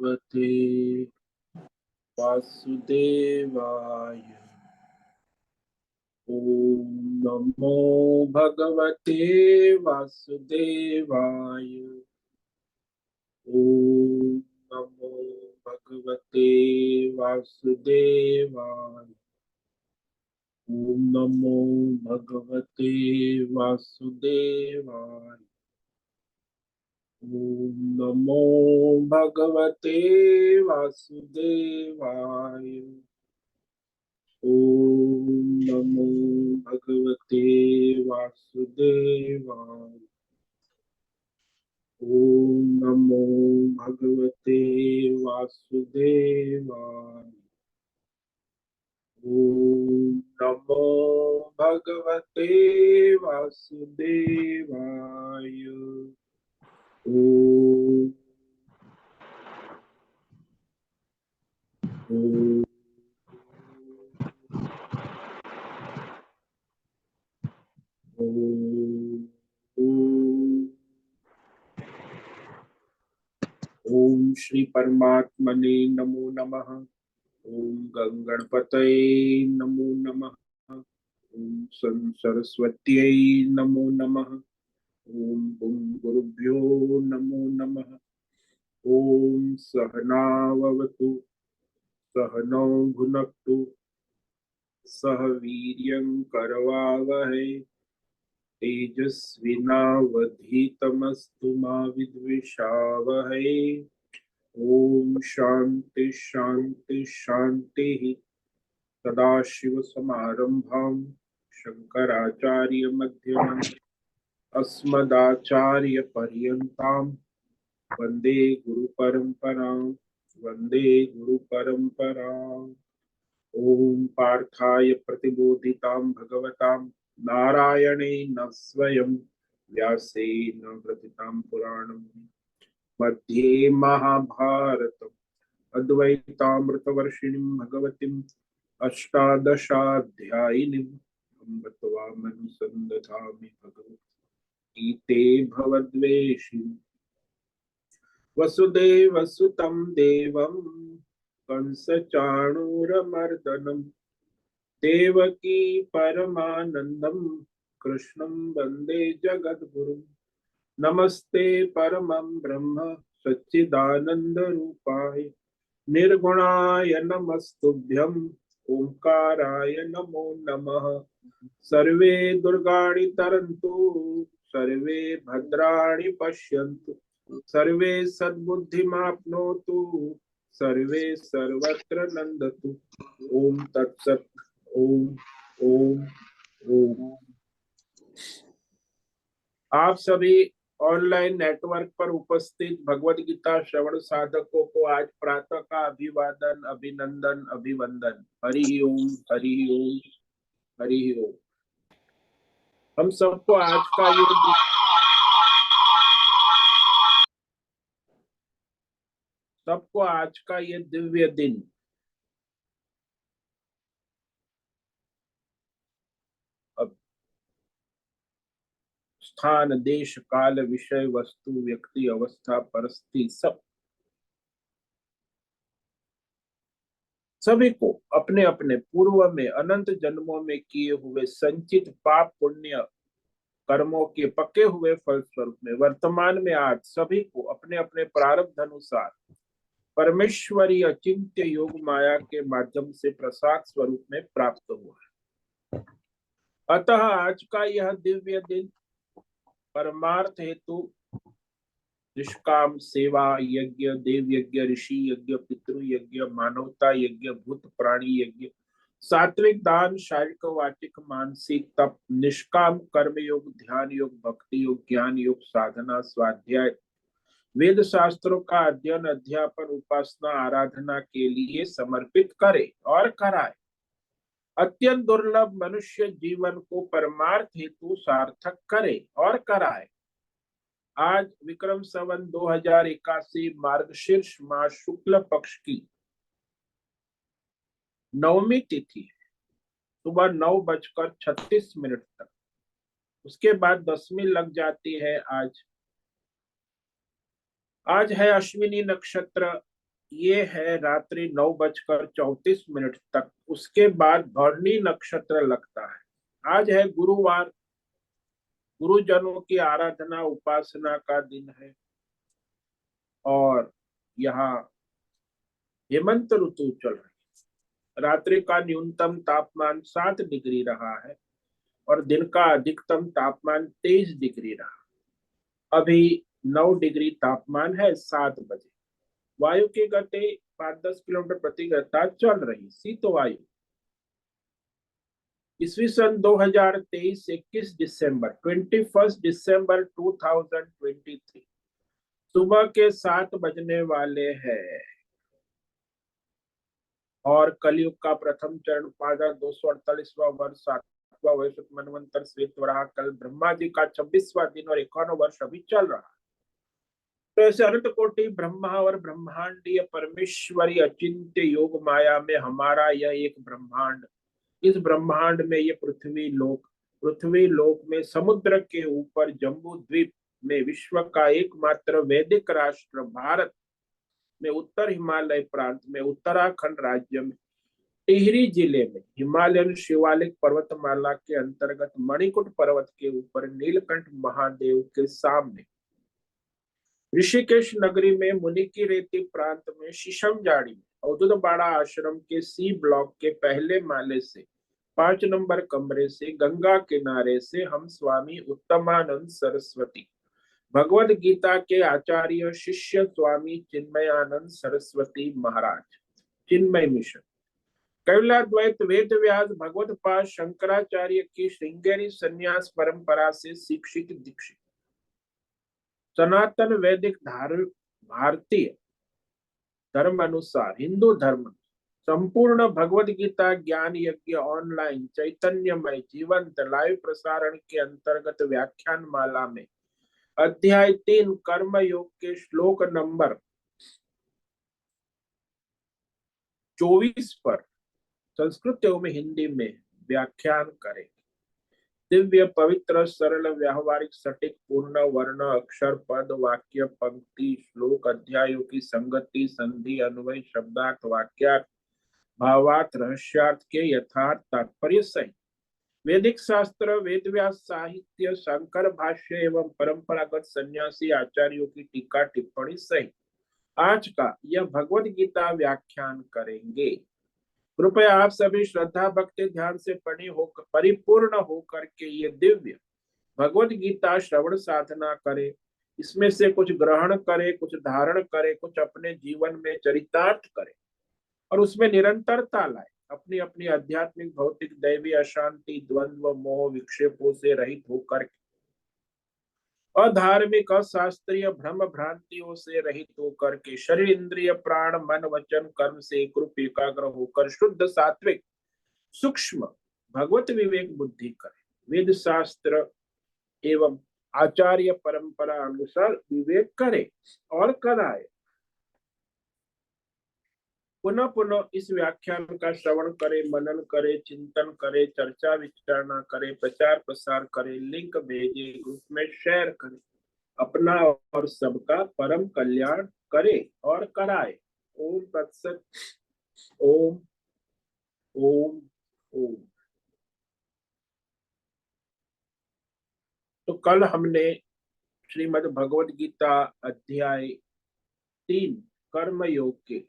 भगवते वासुदेवाय। ओम नमो भगवते वासुदेवाय। ओम नमो भगवते वासुदेवाय। ओम नमो भगवते वासुदेवाय। ओम नमो भगवते वासुदेवाय। ओम नमो भगवते वासुदेवाय। ओम नमो भगवते वासुदेवाय। ओम नमो भगवते वासुदेवाय। ओम ओम ओम ओम ओम श्री परमात्मने नमो नमः। ओम गंगणपतये नमो नमः। ओम सन सरस्वत्यै नमो नमः। ओम बुं गुरुभ्यो नमो नमः। ओम सहनाववतु सहनौ भुनक्तु सह वीर्यं करवावहै तेजस्विनावधीतमस्तु मा विद्विषावहै। ओम शांति शांति शांति। सदाशिव समारंभां शंकराचार्य मध्यमम् अस्मदाचार्य पर्यन्तां वंदे गुरु परंपरां। वंदे गुरु परंपरां। ओम पार्थाय प्रतिबोधितां भगवतां नारायणेन स्वयं व्यासेन ग्रथितां पुराणं मध्ये महाभारतम् अद्वैतामृतवर्षिणीं भगवतीम् अष्टादशाध्यायिनीम् अम्ब त्वामनुसन्दधामि भगवद्गीते भवद्वेषिणि। वसुदेवसुतं देवं कंसचाणूरमर्दनं देवकी परमानन्दं कृष्णं वन्दे जगद्गुरुं। नमस्ते परमं ब्रह्म सच्चिदानन्दरूपाय निर्गुणाय नमस्तुभ्यं ओंकाराय नमो नमः। सर्वे दुर्गाणि तरन्तु सर्वे भद्राणि पश्यन्तु सर्वे सद्बुद्धिमाप्नोतु सर्वे सर्वत्र नंदतु। ओम तत्सत्। ओम ओम ओम। आप सभी ऑनलाइन नेटवर्क पर उपस्थित भगवत गीता श्रवण साधकों को आज प्रातः का अभिवादन अभिनंदन अभिवंदन। हरि ओम हरि ओम हरि ओम। हम सबको आज का ये दिव्य दिन अब स्थान देश काल विषय वस्तु व्यक्ति अवस्था परिस्थिति सभी को अपने अपने पूर्व में अनंत जन्मों में किए हुए संचित पाप पुण्य कर्मों के पके हुए फल स्वरूप में वर्तमान में आज सभी को अपने अपने प्रारब्ध अनुसार परमेश्वरी अचिंत्य योग माया के माध्यम से प्रसाद स्वरूप में प्राप्त हुआ है। अतः आज का यह दिव्य दिन परमार्थ हेतु निष्काम सेवा यज्ञ देव यज्ञ ऋषि यज्ञ पितृ यज्ञ मानवता यज्ञ भूत प्राणी यज्ञ सात्विक दान शारीरिक वाचिक मानसिक तप निष्काम कर्म योग ध्यान योग भक्ति योग ज्ञान योग साधना स्वाध्याय वेद शास्त्रों का अध्ययन अध्यापन उपासना आराधना के लिए समर्पित करे और कराए। अत्यंत दुर्लभ मनुष्य जीवन को परमार्थ हेतु सार्थक करे और कराए। आज विक्रम संवत 2081 मार्गशीर्ष मास शुक्ल पक्ष की 9वीं तिथि है। सुबह 9:36 तक। उसके बाद 10वीं लग जाती है। आज है अश्विनी नक्षत्र ये है रात्रि 9:34 तक। उसके बाद भरणी नक्षत्र लगता है। आज है गुरुवार, गुरुजनों की आराधना उपासना का दिन है। और यहाँ हेमंत ऋतु चल रही है। रात्रि का न्यूनतम तापमान 7 डिग्री रहा है और दिन का अधिकतम तापमान 23 डिग्री रहा। अभी 9 डिग्री तापमान है 7 बजे। वायु की गति 5-10 किलोमीटर प्रति घंटा चल रही, शीत वायु। ईस्वी सन 2023, 21 दिसंबर 2023 सुबह के 7 बजने वाले हैं। और कलयुग का प्रथम चरण पादा 248वां वर्ष 7वां वैश्विक मनवंतर श्वेत वराह कल ब्रह्मा जी का 26वां दिन और 51 वर्ष अभी चल रहा है। तो ऐसे अनंत कोटि ब्रह्मा और ब्रह्मांडीय परमेश्वरी अचिंत्य योग माया में हमारा यह एक ब्रह्मांड, इस ब्रह्मांड में ये पृथ्वी लोक में समुद्र के ऊपर जम्बू द्वीप में विश्व का एकमात्र वैदिक राष्ट्र भारत में उत्तर हिमालय प्रांत में उत्तराखंड राज्य में टिहरी जिले में हिमालयन शिवालिक पर्वतमाला के अंतर्गत मणिकुट पर्वत के ऊपर नीलकंठ महादेव के सामने ऋषिकेश नगरी में मुनि की रेती प्रांत में शीशम जाड़ी में अवधूतबाड़ा आश्रम के सी ब्लॉक के पहले माले से 5 नंबर कमरे से गंगा किनारे से हम स्वामी उत्तमानंद सरस्वती भगवद गीता के आचार्य शिष्य स्वामी चिन्मयानंद सरस्वती महाराज, चिन्मय मिशन, कैवलाद्वैत वेद व्यास भगवत पाद शंकराचार्य की श्रृंगेरी संन्यास परंपरा से शिक्षित दीक्षित सनातन वैदिक भारतीय धर्म अनुसार हिंदू धर्म संपूर्ण भगवद गीता ज्ञान यज्ञ ऑनलाइन चैतन्यमय जीवंत लाइव प्रसारण के अंतर्गत व्याख्यान माला में अध्याय 3 कर्म योग के श्लोक नंबर 24 पर संस्कृत एवं हिंदी में व्याख्यान करें। दिव्य पवित्र सरल व्यावहारिक सटीक पूर्ण वर्ण अक्षर पद वाक्य पंक्ति श्लोक अध्यायों की संगति संधि अन्वय शब्दार्थ वाक्यार्थ भावार्थ रहस्यार्थ के यथार्थ तात्पर्य सहित वैदिक शास्त्र वेद व्यास साहित्य शंकर भाष्य एवं परंपरागत सन्यासी आचार्यों की टीका टिप्पणी सहित आज का यह भगवद गीता व्याख्यान करेंगे। कृपया आप सभी श्रद्धा भक्ति ध्यान से पढ़ी होकर परिपूर्ण होकर के ये दिव्य भगवद गीता श्रवण साधना करें। इसमें से कुछ ग्रहण करें, कुछ धारण करें, कुछ अपने जीवन में चरितार्थ करें और उसमें निरंतरता लाए। अपनी अपनी आध्यात्मिक भौतिक दैवी अशांति द्वंद्व मोह विक्षेपों से रहित होकर अधार्मिक अशास्त्रीय भ्रम भ्रांतियों से रहित होकर के शरीर इंद्रिय प्राण मन वचन कर्म से एक रूप एकाग्र होकर शुद्ध सात्विक सूक्ष्म भगवत विवेक बुद्धि करें। वेद शास्त्र एवं आचार्य परंपरा अनुसार विवेक करे और कराए। पुनः पुनः इस व्याख्यान का श्रवण करे, मनन करे, चिंतन करे, चर्चा विचारणा करे, प्रचार प्रसार करे, लिंक भेजे, ग्रुप में शेयर करे, अपना और सबका परम कल्याण करे और कराए। ओम तत्सत। ओम ओम ओम। तो कल हमने श्रीमद् भगवद गीता अध्याय 3 कर्म योग के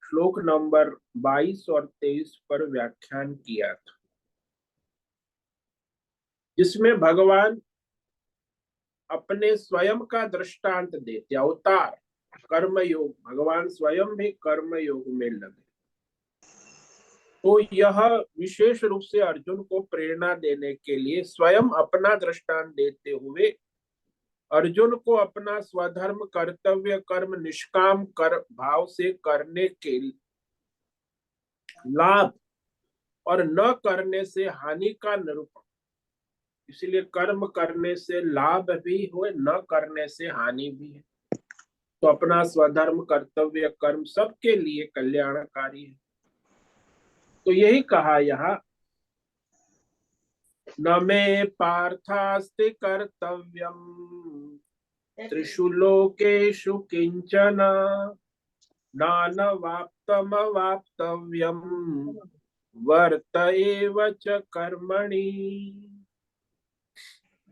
श्लोक नंबर 22 और 23 पर व्याख्यान किया था, जिसमें भगवान अपने स्वयं का दृष्टांत देते। अवतार कर्म योग, भगवान स्वयं भी कर्म योग में लगे। तो यह विशेष रूप से अर्जुन को प्रेरणा देने के लिए स्वयं अपना दृष्टांत देते हुए अर्जुन को अपना स्वधर्म कर्तव्य कर्म निष्काम कर भाव से करने के लाभ और न करने से हानि का निरूपण। इसलिए कर्म करने से लाभ भी हुए, न करने से हानि भी है। तो अपना स्वधर्म कर्तव्य कर्म सबके लिए कल्याणकारी है। तो यही कहा यहाँ, न मे पार्थास्ति कर्तव्यम त्रिषु लोकेषु किंचन नानवाप्तमवाप्तव्यम वर्त एव च कर्मणि।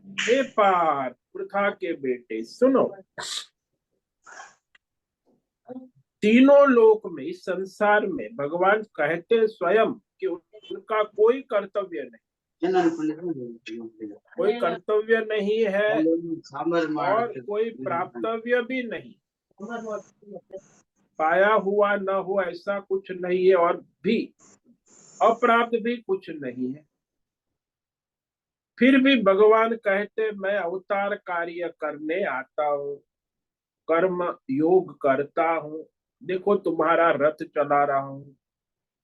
हे पार्थ, पृथा के बेटे सुनो, तीनों लोक में, इस संसार में भगवान कहते स्वयं कि उनका कोई कर्तव्य नहीं, कोई कर्तव्य नहीं है और कोई प्राप्तव्य भी नहीं, पाया हुआ न हो ऐसा कुछ नहीं है और भी अप्राप्त भी कुछ नहीं है। फिर भी भगवान कहते मैं अवतार कार्य करने आता हूँ, कर्म योग करता हूँ, देखो तुम्हारा रथ चला रहा हूँ।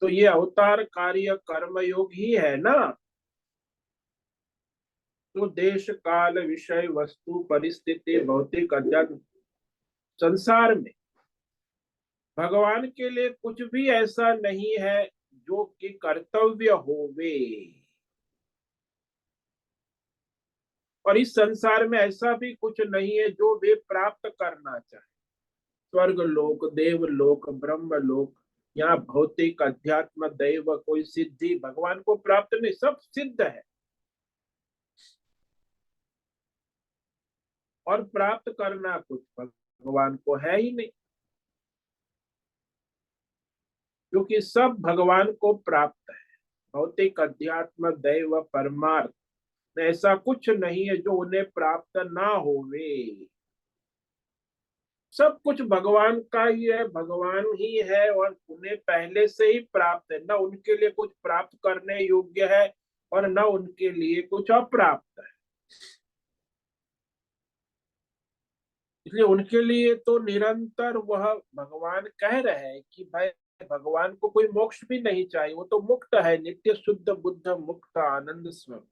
तो ये अवतार कार्य कर्म योग ही है ना। तो देश काल विषय वस्तु परिस्थिति भौतिक अध्यात्म संसार में भगवान के लिए कुछ भी ऐसा नहीं है जो कि कर्तव्य होवे। और इस संसार में ऐसा भी कुछ नहीं है जो वे प्राप्त करना चाहे। स्वर्ग लोक, देव लोक, ब्रह्म लोक, यहाँ भौतिक अध्यात्म दैव कोई सिद्धि भगवान को प्राप्त नहीं, सब सिद्ध है और प्राप्त करना कुछ भगवान को है ही नहीं, क्योंकि सब भगवान को प्राप्त है। भौतिक अध्यात्म दैव परमार्थ में ऐसा कुछ नहीं है जो उन्हें प्राप्त ना होवे। सब कुछ भगवान का ही है, भगवान ही है और उन्हें पहले से ही प्राप्त है, न उनके लिए कुछ प्राप्त करने योग्य है और न उनके लिए कुछ अप्राप्त है। इसलिए उनके लिए तो निरंतर वह भगवान कह रहे हैं कि भाई भगवान को कोई मोक्ष भी नहीं चाहिए, वो तो मुक्त है, नित्य शुद्ध बुद्ध मुक्त आनंद स्वरूप।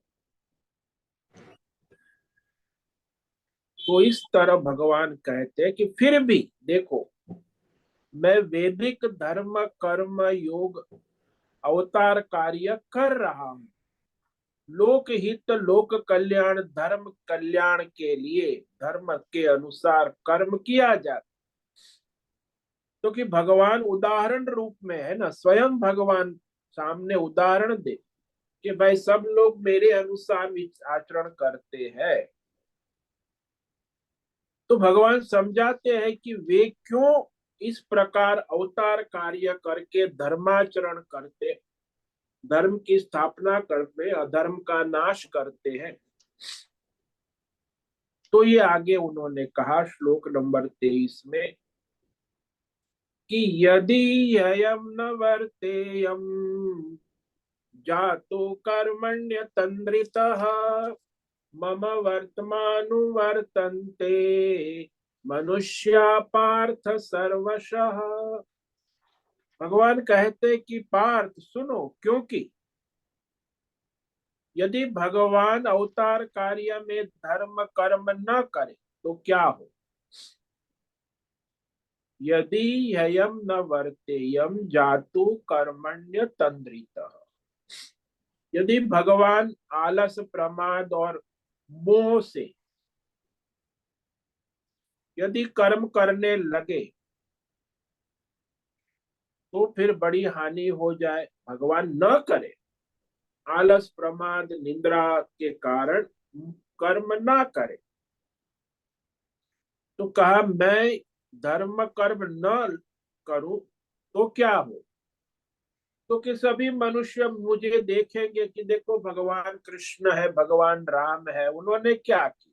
तो इस तरह भगवान कहते हैं कि फिर भी देखो, मैं वैदिक धर्म कर्म योग अवतार कार्य कर रहा हूं, लोक हित लोक कल्याण धर्म कल्याण के लिए धर्म के अनुसार कर्म किया जाता। तो कि भगवान उदाहरण रूप में है ना, स्वयं भगवान सामने उदाहरण दे कि भाई सब लोग मेरे अनुसार आचरण करते हैं। तो भगवान समझाते हैं कि वे क्यों इस प्रकार अवतार कार्य करके धर्माचरण करते, धर्म की स्थापना करते, अधर्म का नाश करते हैं। तो ये आगे उन्होंने कहा श्लोक नंबर 23 में कि यदि ययम न वर्तेयम जातो कर्मण्य तंद्रितः मम वर्तमानुवर्तन्ते मनुष्या पार्थ सर्वशः। भगवान कहते कि पार्थ सुनो, क्योंकि यदि भगवान अवतार कार्य में धर्म कर्म न करे तो क्या हो। यदि ययम न वर्तेयम जातु कर्मण्य तंद्रितः, यदि भगवान आलस प्रमाद और मोह से यदि कर्म करने लगे तो फिर बड़ी हानि हो जाए। भगवान न करे, आलस प्रमाद निंद्रा के कारण कर्म ना करे, तो कहा मैं धर्म कर्म न करूं तो क्या हो। तो कि सभी मनुष्य मुझे देखेंगे कि देखो भगवान कृष्ण है, भगवान राम है, उन्होंने क्या किया।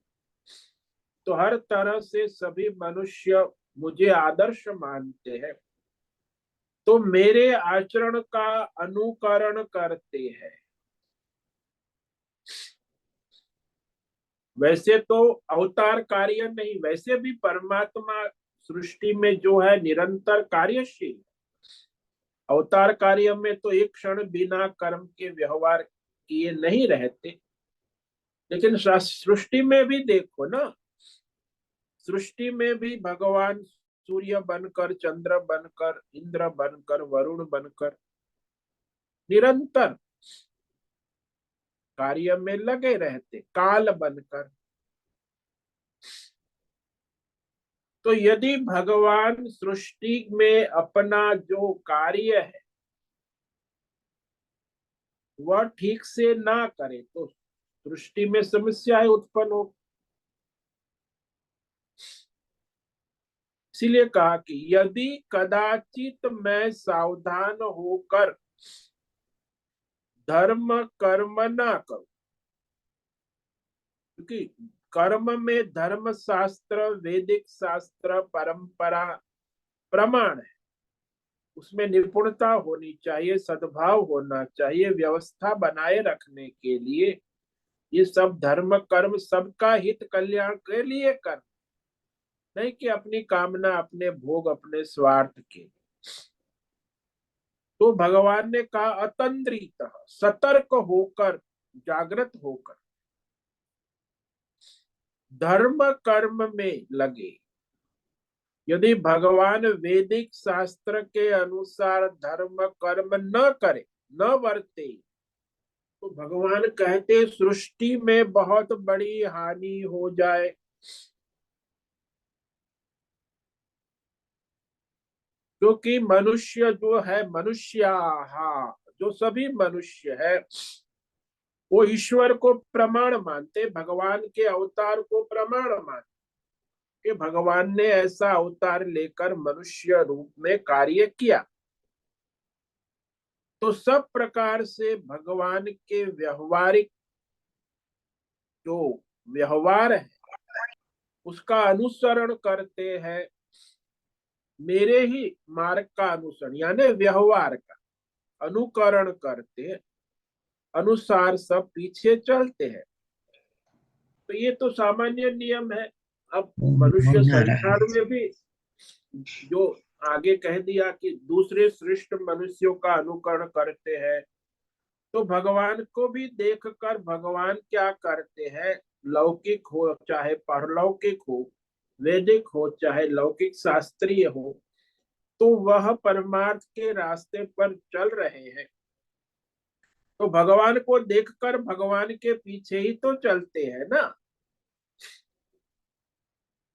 तो हर तरह से सभी मनुष्य मुझे आदर्श मानते हैं, तो मेरे आचरण का अनुकरण करते हैं। वैसे तो अवतार कार्य नहीं, वैसे भी परमात्मा सृष्टि में जो है निरंतर कार्यशील। अवतार कार्य में तो एक क्षण बिना कर्म के व्यवहार किए नहीं रहते। लेकिन सृष्टि में भी देखो ना, सृष्टि में भी भगवान सूर्य बनकर, चंद्र बनकर, इंद्र बनकर, वरुण बनकर निरंतर कार्य में लगे रहते, काल बनकर। तो यदि भगवान सृष्टि में अपना जो कार्य है वह ठीक से ना करे तो सृष्टि में समस्याएं उत्पन्न हो। इसीलिए कहा कि यदि कदाचित मैं सावधान होकर धर्म कर्म ना करूं, क्योंकि कर्म में धर्म शास्त्र, वैदिक शास्त्र, परंपरा, प्रमाण है, उसमें निपुणता होनी चाहिए, सद्भाव होना चाहिए, व्यवस्था बनाए रखने के लिए ये सब धर्म कर्म सबका हित कल्याण के लिए कर, नहीं कि अपनी कामना, अपने भोग, अपने स्वार्थ के। तो भगवान ने कहा अतंद्रित, सतर्क होकर, जागृत होकर धर्म कर्म में लगे। यदि भगवान वैदिक शास्त्र के अनुसार धर्म कर्म न करे, न वर्ते, तो भगवान कहते सृष्टि में बहुत बड़ी हानि हो जाए। क्योंकि मनुष्य जो है, मनुष्य, जो सभी मनुष्य है वो ईश्वर को प्रमाण मानते, भगवान के अवतार को प्रमाण मानते कि भगवान ने ऐसा अवतार लेकर मनुष्य रूप में कार्य किया। तो सब प्रकार से भगवान के व्यवहारिक जो व्यवहार है उसका अनुसरण करते हैं, मेरे ही मार्ग का अनुसरण यानी व्यवहार का अनुकरण करते, अनुसार सब पीछे चलते हैं। तो ये तो सामान्य नियम है। अब मनुष्य होना रहा संसार है। में भी जो आगे कह दिया कि दूसरे श्रेष्ठ मनुष्यों का अनुकरण करते हैं, तो भगवान को भी देखकर भगवान क्या करते हैं, लौकिक हो चाहे परलौकिक हो, वैदिक हो चाहे लौकिक शास्त्रीय हो, तो वह परमार्थ के रास्ते पर चल रहे हैं। तो भगवान को देखकर भगवान के पीछे ही तो चलते हैं ना।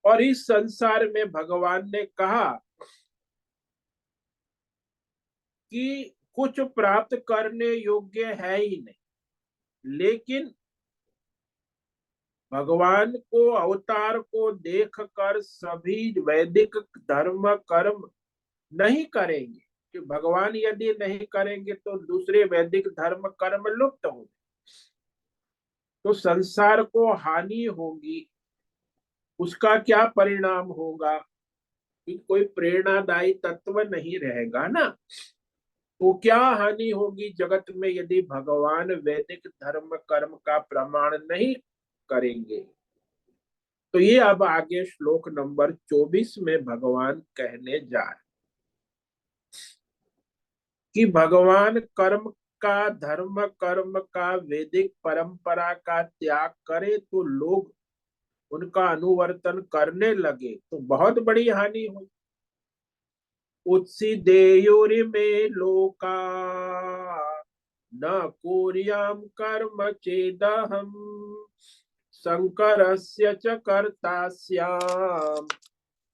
और इस संसार में भगवान ने कहा कि कुछ प्राप्त करने योग्य है ही नहीं, लेकिन भगवान को अवतार को देखकर सभी वैदिक धर्म कर्म नहीं करेंगे, कि भगवान यदि नहीं करेंगे तो दूसरे वैदिक धर्म कर्म लुप्त होंगे, तो संसार को हानि होगी। उसका क्या परिणाम होगा कि कोई प्रेरणादायी तत्व नहीं रहेगा ना। तो क्या हानि होगी जगत में यदि भगवान वैदिक धर्म कर्म का प्रमाण नहीं करेंगे। तो ये अब आगे श्लोक नंबर 24 में भगवान कहने जा रहे कि भगवान कर्म का, धर्म कर्म का, वैदिक परंपरा का त्याग करे तो लोग उनका अनुवर्तन करने लगे तो बहुत बड़ी हानि हुई। उत्सिदेयुरिमे लोका न कुर्याम कर्म चेदहम शंकरस्य च कर्ता स्याम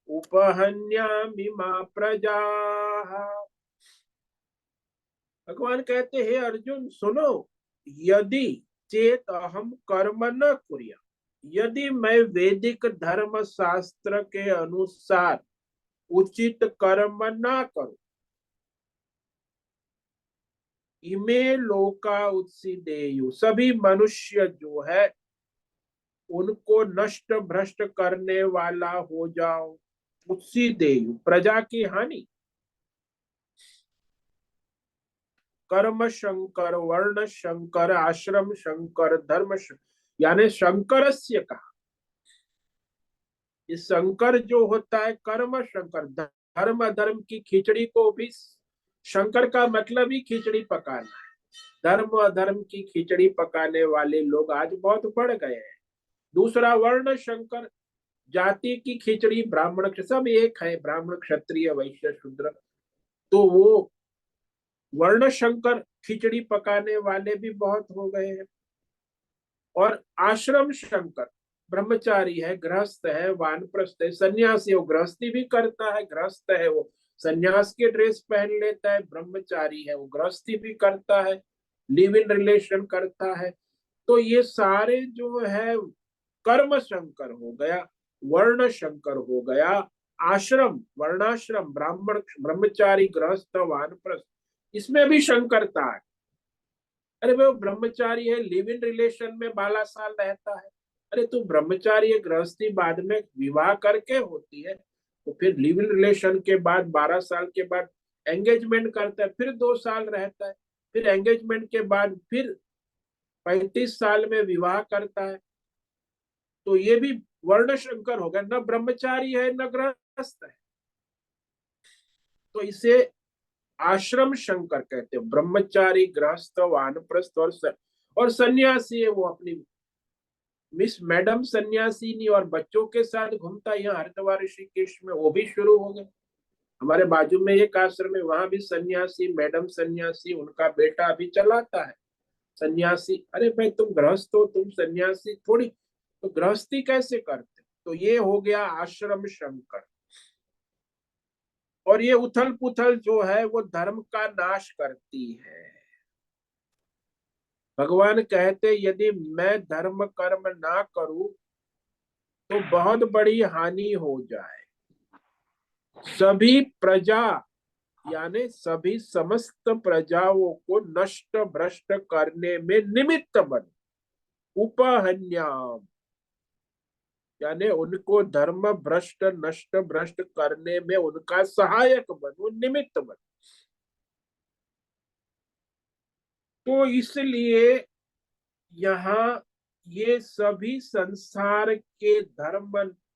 उपहन्यामि मा प्रजा। भगवान कहते हैं अर्जुन सुनो, यदि चेत अहम कर्म न कुर्या, यदि मैं वैदिक धर्म शास्त्र के अनुसार उचित कर्म ना करूं, इमे लोका उत्सिदेयु, सभी मनुष्य जो है उनको नष्ट भ्रष्ट करने वाला हो जाओ। उत्सिदेयु प्रजा की हानि। कर्म शंकर, वर्ण शंकर, आश्रम शंकर, धर्म यानी शंकरस्य कहा। इस शंकर जो होता है कर्म शंकर, धर्म अधर्म की खिचड़ी को भी, शंकर का मतलब ही खिचड़ी पकाना है। धर्म अधर्म की खिचड़ी पकाने वाले लोग आज बहुत बढ़ गए हैं। दूसरा वर्ण शंकर, जाति की खिचड़ी, ब्राह्मण सब एक है, ब्राह्मण क्षत्रिय वैश्य शूद्र, तो वो वर्ण शंकर खिचड़ी पकाने वाले भी बहुत हो गए हैं। और आश्रम शंकर, ब्रह्मचारी है, गृहस्थ है, वानप्रस्थ है, सन्यासी, वो गृहस्थी भी करता है, गृहस्थ है वो सन्यास के ड्रेस पहन लेता है, ब्रह्मचारी है वो गृहस्थी भी करता है, लिव इन रिलेशन करता है। तो ये सारे जो है कर्म शंकर हो गया, वर्ण शंकर हो गया, आश्रम वर्णाश्रम, ब्राह्मण ब्रह्मचारी गृहस्थ वानप्रस्थ, इसमें भी शंकरता है। अरे भाई वो ब्रह्मचारी है, लिव इन रिलेशन में 12 साल रहता है। अरे तू ब्रह्मचारी है, गृहस्थी बाद में विवाह करके होती है, तो फिर लिव इन रिलेशन के बाद 12 साल के बाद एंगेजमेंट करता है, फिर 2 साल रहता है, फिर एंगेजमेंट के बाद फिर 35 साल में विवाह करता है। तो ये भी वर्ण शंकर होगा, न ब्रह्मचारी है न गृहस्थ है। तो इसे आश्रम शंकर कहते हैं। ब्रह्मचारी, गृहस्थ, वानप्रस्थ और सन्यासी है वो अपनी मिस मैडम सन्यासी नहीं और बच्चों के साथ घूमता है। यहाँ हरिद्वार ऋषिकेश में वो भी शुरू हो गए। हमारे बाजू में एक आश्रम है, वहां भी सन्यासी, मैडम सन्यासी, उनका बेटा अभी चलाता है सन्यासी। अरे भाई तुम गृहस्थ हो, तुम सन्यासी थोड़ी, तो गृहस्थी कैसे करते? तो ये हो गया आश्रम शंकर। और ये उथल पुथल जो है वो धर्म का नाश करती है। भगवान कहते यदि मैं धर्म कर्म ना करूं तो बहुत बड़ी हानि हो जाए। सभी प्रजा यानी सभी समस्त प्रजाओं को नष्ट भ्रष्ट करने में निमित्त बन, उपहन्याम यानी उनको धर्म भ्रष्ट नष्ट भ्रष्ट करने में उनका सहायक बन, निमित्त बन। तो इसलिए यहाँ ये सभी संसार के धर्म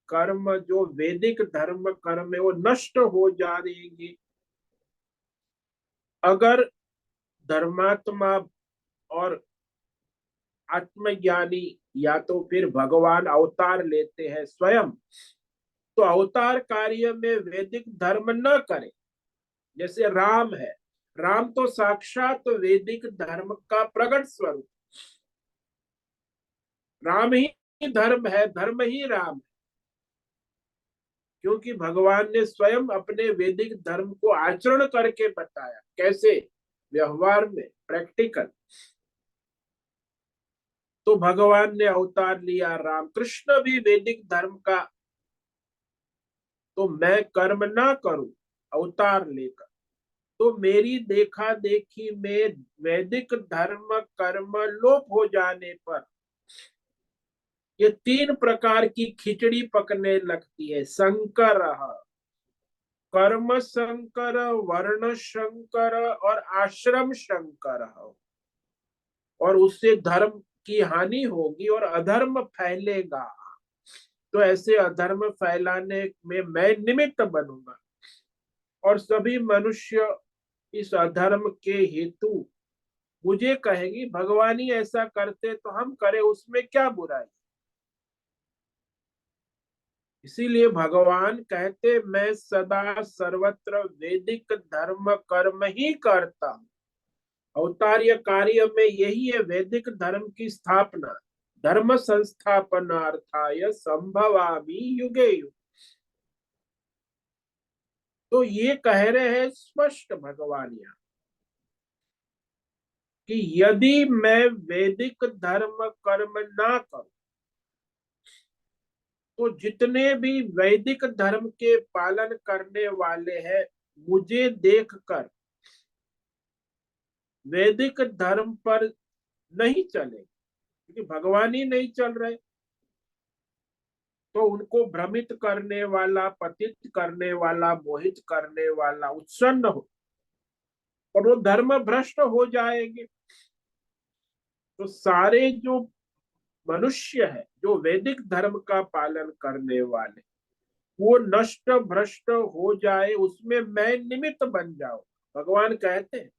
कर्म जो वैदिक धर्म कर्म है वो नष्ट हो जाएंगे अगर धर्मात्मा और आत्मज्ञानी या तो फिर भगवान अवतार लेते हैं स्वयं, तो अवतार कार्य में वैदिक धर्म न करें। जैसे राम है, राम तो साक्षात वैदिक धर्म का प्रकट स्वरूप, राम ही धर्म है, धर्म ही राम है। क्योंकि भगवान ने स्वयं अपने वैदिक धर्म को आचरण करके बताया, कैसे? व्यवहार में, प्रैक्टिकल। तो भगवान ने अवतार लिया राम, कृष्ण भी वैदिक धर्म का, तो मैं कर्म ना करूं अवतार लेकर, तो मेरी देखा देखी में वैदिक धर्म कर्म लोप हो जाने पर ये 3 प्रकार की खिचड़ी पकने लगती है। संकर, कर्म शंकर, वर्ण शंकर और आश्रम शंकर। और उससे धर्म की हानि होगी और अधर्म फैलेगा। तो ऐसे अधर्म फैलाने में मैं निमित्त बनूंगा और सभी मनुष्य इस अधर्म के हेतु मुझे कहेंगे भगवान ही ऐसा करते तो हम करें, उसमें क्या बुराई। इसीलिए भगवान कहते मैं सदा सर्वत्र वैदिक धर्म कर्म ही करता हूं। अवतार्य कार्य में यही है, वैदिक धर्म की स्थापना। धर्म संस्थापनार्थाय संभवामि युगे युग। तो ये कह रहे हैं स्पष्ट भगवान यहाँ कि यदि मैं वैदिक धर्म कर्म ना करूं तो जितने भी वैदिक धर्म के पालन करने वाले हैं मुझे देखकर वैदिक धर्म पर नहीं चले, क्योंकि भगवान ही नहीं चल रहे, तो उनको भ्रमित करने वाला, पतित करने वाला, मोहित करने वाला उत्सन्न हो और वो धर्म भ्रष्ट हो जाएंगे। तो सारे जो मनुष्य है जो वैदिक धर्म का पालन करने वाले, वो नष्ट भ्रष्ट हो जाए, उसमें मैं निमित्त बन जाऊं, भगवान कहते हैं।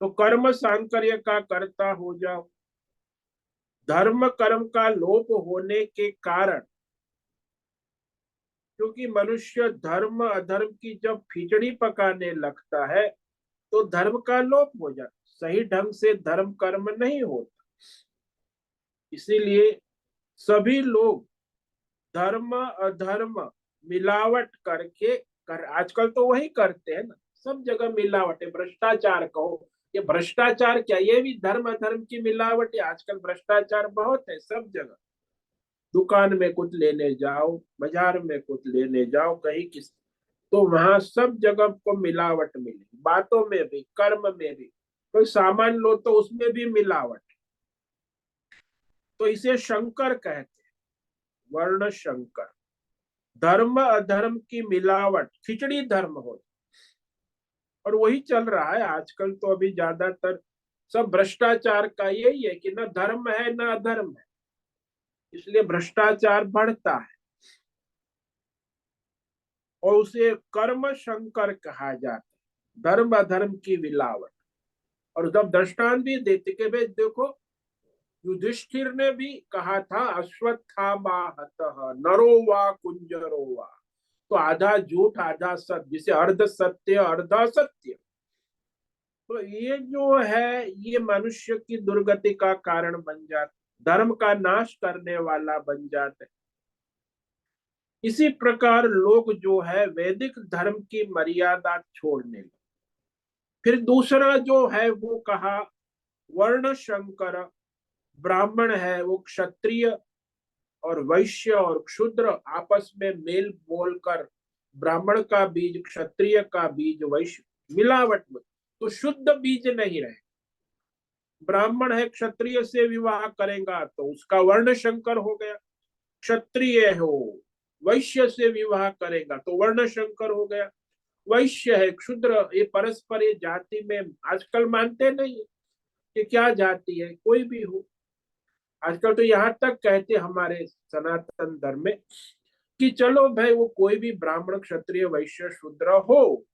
तो कर्म सांकर्य का कर्ता हो जाओ। धर्म कर्म का लोप होने के कारण, क्योंकि मनुष्य धर्म अधर्म की जब खिचड़ी पकाने लगता है तो धर्म का लोप हो जाता, सही ढंग से धर्म कर्म नहीं होता। इसीलिए सभी लोग धर्म अधर्म मिलावट करके आजकल तो वही करते हैं ना, सब जगह मिलावट है। भ्रष्टाचार कहो, ये भ्रष्टाचार क्या, ये भी धर्म अधर्म की मिलावट है। आजकल भ्रष्टाचार बहुत है सब जगह। दुकान में कुछ लेने जाओ, बाजार में कुछ लेने जाओ, कहीं किस, तो वहां सब जगह को मिलावट मिलेगी, बातों में भी कर्म में भी। कोई सामान लो तो उसमें भी मिलावट। तो इसे शंकर कहते हैं, वर्ण शंकर। धर्म अधर्म की मिलावट, खिचड़ी धर्म हो। और वही चल रहा है आजकल तो। अभी ज्यादातर सब भ्रष्टाचार का यही है कि न धर्म है न अधर्म है, इसलिए भ्रष्टाचार बढ़ता है और उसे कर्म शंकर कहा जाता है, धर्म अधर्म की मिलावट। और जब दृष्टांत भी देते कि भाई देखो, युधिष्ठिर ने भी कहा था अश्वत्थामा हतः नरो वा कुंजरो वा, तो आधा झूठ आधा सत्य, जिसे अर्ध सत्य अर्ध असत्य। तो ये जो है ये मनुष्य की दुर्गति का कारण बन जाता, धर्म का नाश करने वाला बन जाते। इसी प्रकार लोग जो है वैदिक धर्म की मर्यादा छोड़ने लगे। फिर दूसरा जो है वो कहा वर्ण शंकर। ब्राह्मण है वो क्षत्रिय और वैश्य और क्षुद्र आपस में मेल बोल कर, ब्राह्मण का बीज क्षत्रिय का बीज वैश्य, मिलावट में तो शुद्ध बीज नहीं रहे। ब्राह्मण है क्षत्रिय से विवाह करेगा तो उसका वर्ण शंकर हो गया। क्षत्रिय हो वैश्य से विवाह करेगा तो वर्ण शंकर हो गया। वैश्य है क्षुद्र, ये परस्पर ये जाति में आजकल मानते नहीं है कि क्या जाति है, कोई भी हो। आजकल तो यहाँ तक कहते हमारे सनातन धर्म में कि चलो भाई वो कोई भी ब्राह्मण क्षत्रिय वैश्य शूद्र हो,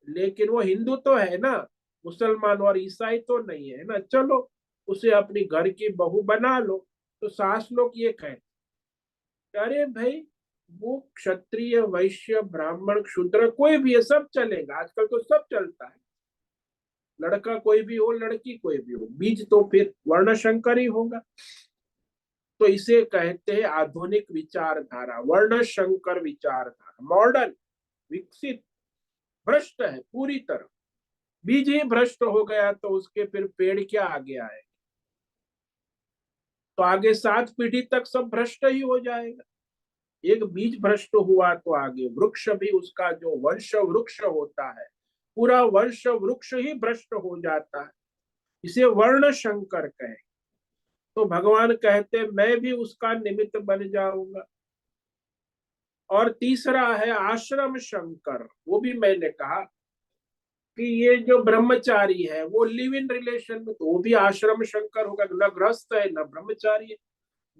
लेकिन वो हिंदू तो है ना, मुसलमान और ईसाई तो नहीं है ना, चलो उसे अपनी घर की बहू बना लो। तो सास लोग ये कहते, अरे भाई वो क्षत्रिय वैश्य ब्राह्मण शूद्र कोई भी है, सब चलेगा, आजकल तो सब चलता है। लड़का कोई भी हो लड़की कोई भी हो, बीज तो फिर वर्ण शंकर ही होगा। तो इसे कहते हैं आधुनिक विचारधारा, वर्ण शंकर विचारधारा, मॉडर्न, विकसित। भ्रष्ट है पूरी तरह, बीज ही भ्रष्ट हो गया तो उसके फिर पेड़ क्या आगे आए, तो आगे 7 पीढ़ी तक सब भ्रष्ट ही हो जाएगा। एक बीज भ्रष्ट हुआ तो आगे वृक्ष भी, उसका जो वंश वृक्ष होता है पूरा वंश वृक्ष ही भ्रष्ट हो जाता है। इसे वर्ण शंकर कहे। तो भगवान कहते मैं भी उसका निमित्त बन जाऊंगा। और तीसरा है आश्रम शंकर। वो भी मैंने कहा कि ये जो ब्रह्मचारी है वो लिव इन रिलेशन में, तो वो भी आश्रम शंकर होगा। न गृहस्थ है न ब्रह्मचारी है।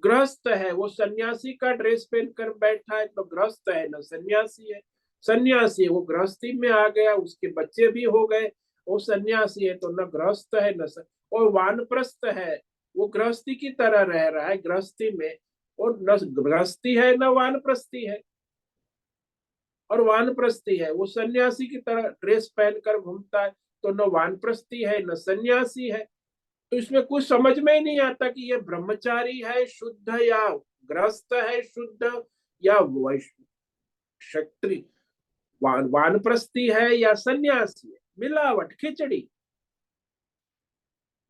गृहस्थ है वो सन्यासी का ड्रेस पहन कर बैठा है तो गृहस्थ है, न सन्यासी है। सन्यासी है वो गृहस्थी में आ गया, उसके बच्चे भी हो गए, वो सन्यासी है तो न गृहस्थ है न और वानप्रस्थ है वो गृहस्थी की तरह रह रहा है गृहस्थी में, और न गृहस्थी है न वानप्रस्थी है। और वानप्रस्थी है वो सन्यासी की तरह ड्रेस पहनकर घूमता है, तो न वानप्रस्थी है न सन्यासी है। तो इसमें कुछ समझ में ही नहीं आता कि ये ब्रह्मचारी है शुद्ध या गृहस्थ है शुद्ध या वैश्य क्षत्रिय वानप्रस्थी है या सन्यासी है, मिलावट खिचड़ी।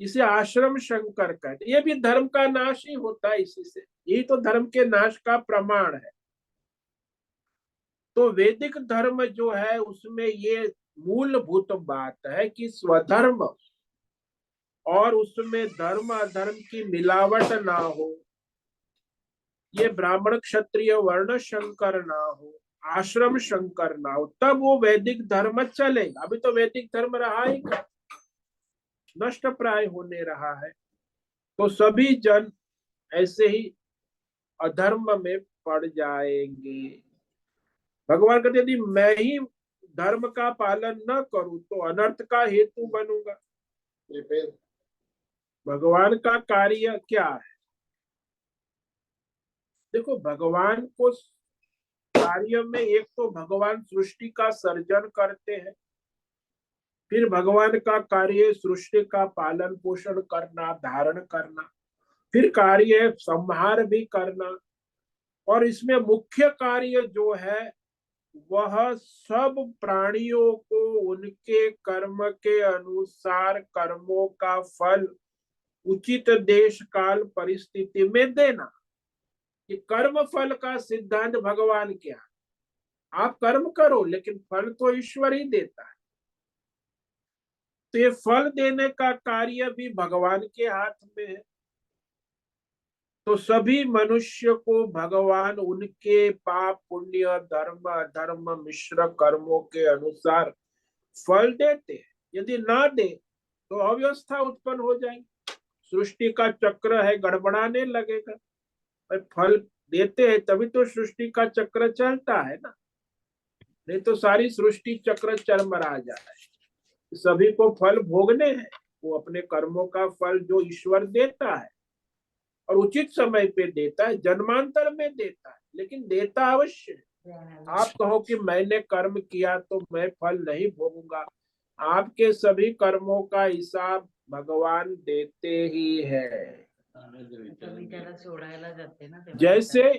इसे आश्रम शंकर कहते। ये भी धर्म का नाश ही होता है इसी से, यही तो धर्म के नाश का प्रमाण है। तो वैदिक धर्म जो है उसमें ये मूलभूत बात है कि स्वधर्म और उसमें धर्म अधर्म की मिलावट ना हो, ये ब्राह्मण क्षत्रिय वर्ण शंकर ना हो, आश्रम शंकर ना हो, तब वो वैदिक धर्म चलेगा। अभी तो वैदिक धर्म रहा ही नष्ट प्राय होने रहा है। तो सभी जन ऐसे ही अधर्म में पड़ जाएंगे। भगवान कहते यदि मैं ही धर्म का पालन न करूं तो अनर्थ का हेतु बनूंगा। भगवान का कार्य क्या है? देखो भगवान को कार्य में एक तो भगवान सृष्टि का सर्जन करते हैं, फिर भगवान का कार्य सृष्टि का पालन पोषण करना धारण करना, फिर कार्य संहार भी करना, और इसमें मुख्य कार्य जो है वह सब प्राणियों को उनके कर्म के अनुसार कर्मों का फल उचित देश काल परिस्थिति में देना। कि कर्म फल का सिद्धांत भगवान क्या, आप कर्म करो लेकिन फल तो ईश्वर ही देता है। तो ये फल देने का कार्य भी भगवान के हाथ में है। तो सभी मनुष्य को भगवान उनके पाप पुण्य धर्म अधर्म मिश्र कर्मों के अनुसार फल देते हैं। यदि ना दे तो अव्यवस्था उत्पन्न हो जाएगी, सृष्टि का चक्र है गड़बड़ाने लगेगा। भाई फल देते हैं तभी तो सृष्टि का चक्र चलता है ना, नहीं तो सारी सृष्टि चक्र चरमरा जाए। सभी को फल भोगने हैं, वो अपने कर्मों का फल जो ईश्वर देता है और उचित समय पे देता है, जन्मांतर में देता है, लेकिन देता अवश्य है। आप कहो कि मैंने कर्म किया तो मैं फल नहीं भोगूंगा, आपके सभी कर्मों का हिसाब भगवान देते ही है। जैसे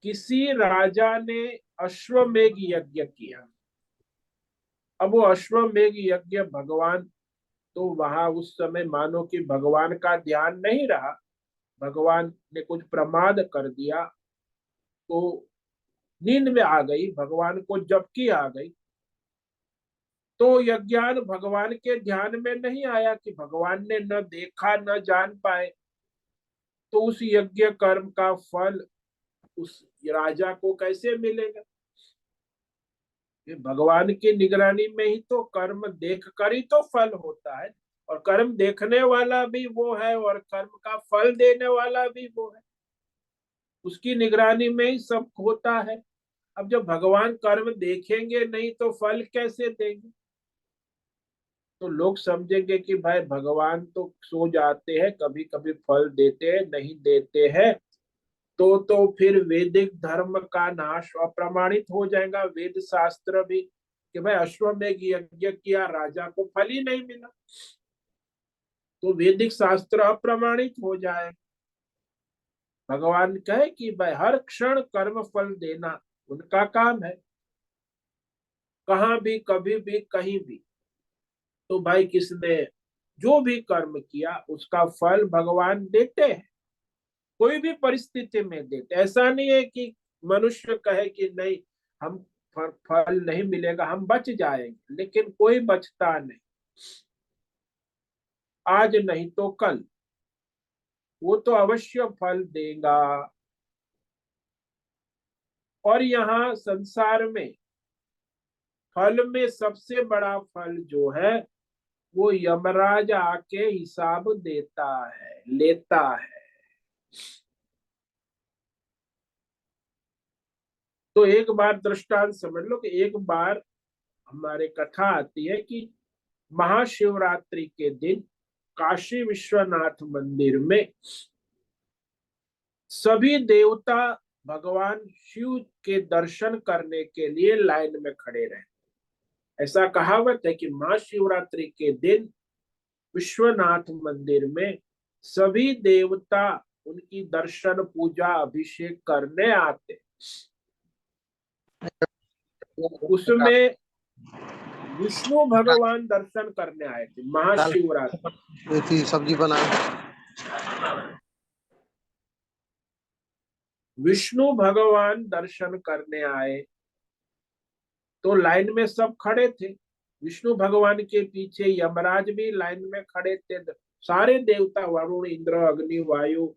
किसी राजा ने अश्वमेघ यज्ञ किया, अब वो अश्वमेघ यज्ञ भगवान, तो वहां उस समय मानो कि भगवान का ध्यान नहीं रहा, भगवान ने कुछ प्रमाद कर दिया, तो नींद में आ गई, भगवान को झपकी आ गई, तो यज्ञान भगवान के ध्यान में नहीं आया कि भगवान ने न देखा न जान पाए, तो उस यज्ञ कर्म का फल उस राजा को कैसे मिलेगा। ये भगवान की निगरानी में ही तो कर्म देख कर ही तो फल होता है, और कर्म देखने वाला भी वो है और कर्म का फल देने वाला भी वो है, उसकी निगरानी में ही सब होता है। अब जब भगवान कर्म देखेंगे नहीं तो फल कैसे देंगे। तो लोग समझेंगे कि भाई भगवान तो सो जाते हैं, कभी कभी फल देते हैं नहीं देते हैं, तो फिर वैदिक धर्म का नाश अप्रमाणित हो जाएगा, वेद शास्त्र भी, कि भाई अश्वमेघ यज्ञ किया राजा को फल ही नहीं मिला, तो वैदिक शास्त्र अप्रमाणित हो जाए। भगवान कहे कि भाई हर क्षण कर्म फल देना उनका काम है, कहाँ भी कभी भी कहीं भी। तो भाई किसने जो भी कर्म किया उसका फल भगवान देते हैं, कोई भी परिस्थिति में देते। ऐसा नहीं है कि मनुष्य कहे कि नहीं हम फल नहीं मिलेगा हम बच जाएंगे, लेकिन कोई बचता नहीं, आज नहीं तो कल वो तो अवश्य फल देगा। और यहाँ संसार में फल में सबसे बड़ा फल जो है वो यमराज आके हिसाब देता है, लेता है। तो एक बार दृष्टांत समझ लो कि एक बार हमारे कथा आती है कि महाशिवरात्रि के दिन काशी विश्वनाथ मंदिर में सभी देवता भगवान शिव के दर्शन करने के लिए लाइन में खड़े रहे। ऐसा कहावत है कि महाशिवरात्रि के दिन विश्वनाथ मंदिर में सभी देवता उनकी दर्शन पूजा अभिषेक करने आते। उसमें विष्णु भगवान दर्शन करने आए थे महाशिवरात्रि। थी सब्जी बनाई। विष्णु भगवान दर्शन करने आए तो लाइन में सब खड़े थे, विष्णु भगवान के पीछे यमराज भी लाइन में खड़े थे, सारे देवता वरुण इंद्र अग्नि वायु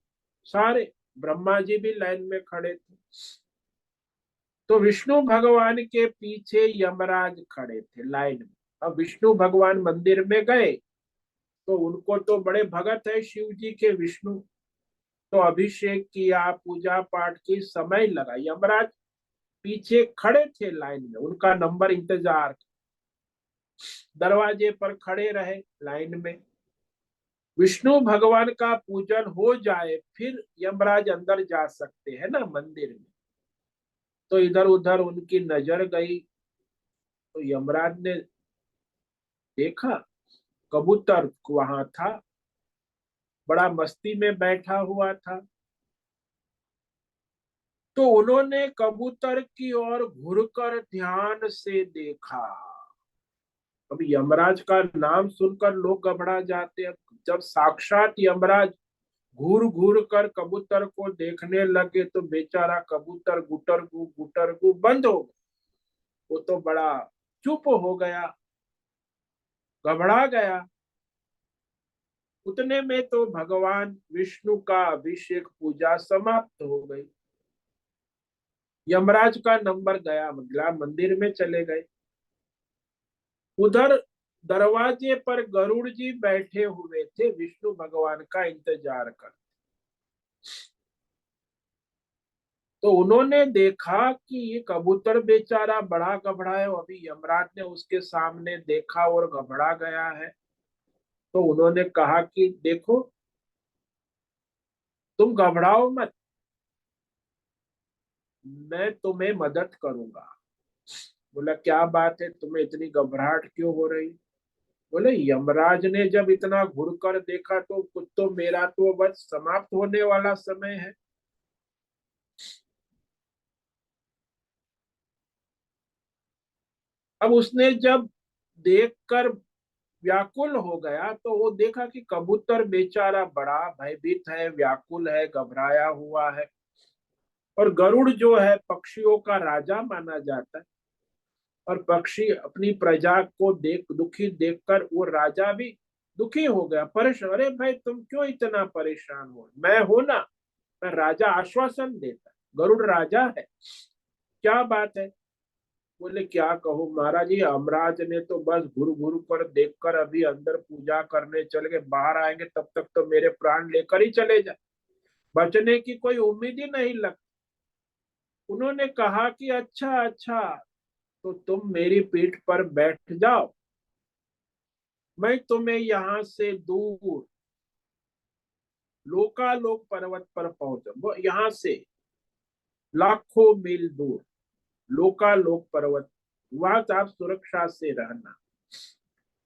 सारे, ब्रह्मा जी भी लाइन में खड़े थे। तो विष्णु भगवान के पीछे यमराज खड़े थे लाइन में। अब विष्णु भगवान मंदिर में गए तो उनको तो बड़े भगत है शिव जी के विष्णु, तो अभिषेक किया पूजा पाठ की, समय लगा, यमराज पीछे खड़े थे लाइन में, उनका नंबर इंतजार, दरवाजे पर खड़े रहे लाइन में। विष्णु भगवान का पूजन हो जाए फिर यमराज अंदर जा सकते हैं ना मंदिर में। तो इधर उधर उनकी नजर गई, तो यमराज ने देखा कबूतर वहां था, बड़ा मस्ती में बैठा हुआ था। तो उन्होंने कबूतर की ओर घूरकर ध्यान से देखा। अब यमराज का नाम सुनकर लोग घबरा जाते हैं। जब साक्षात यमराज घूर घूर कर कबूतर को देखने लगे तो बेचारा कबूतर गुटर गु बंद हो गया। वो तो बड़ा चुप हो गया, घबरा गया। उतने में तो भगवान विष्णु का अभिषेक पूजा समाप्त हो गई। यमराज का नंबर गया, मतलब मंदिर में चले गए। उधर दरवाजे पर गरुड़ जी बैठे हुए थे, विष्णु भगवान का इंतजार कर। तो उन्होंने देखा कि ये कबूतर बेचारा बड़ा घबरा है। अभी यमराज ने उसके सामने देखा और घबरा गया है। तो उन्होंने कहा कि देखो, तुम घबराओ मत, मैं तुम्हें मदद करूंगा। बोला क्या बात है, तुम्हें इतनी घबराहट क्यों हो रही? बोले यमराज ने जब इतना घुर कर देखा तो कुछ तो मेरा तो बस समाप्त होने वाला समय है। अब उसने जब देखकर व्याकुल हो गया तो वो देखा कि कबूतर बेचारा बड़ा भयभीत है, व्याकुल है, घबराया हुआ है। और गरुड़ जो है पक्षियों का राजा माना जाता है। और पक्षी अपनी प्रजा को दुखी देखकर वो राजा भी दुखी हो गया, परेशान। अरे भाई तुम क्यों इतना परेशान हो, मैं हूं ना। मैं राजा आश्वासन देता, गरुड़ राजा है, क्या बात है? बोले क्या कहो महाराज जी, यमराज ने तो बस घुर घुर कर देखकर अभी अंदर पूजा करने चल गए, बाहर आएंगे तब तक तो मेरे प्राण लेकर ही चले जाए, बचने की कोई उम्मीद ही नहीं लगती। उन्होंने कहा कि अच्छा अच्छा, तो तुम मेरी पीठ पर बैठ जाओ, मैं तुम्हें यहाँ से दूर लोकालोक पर्वत पर पहुंचा, वो यहाँ से लाखों मील दूर लोकालोक पर्वत, वहां से आप सुरक्षा से रहना।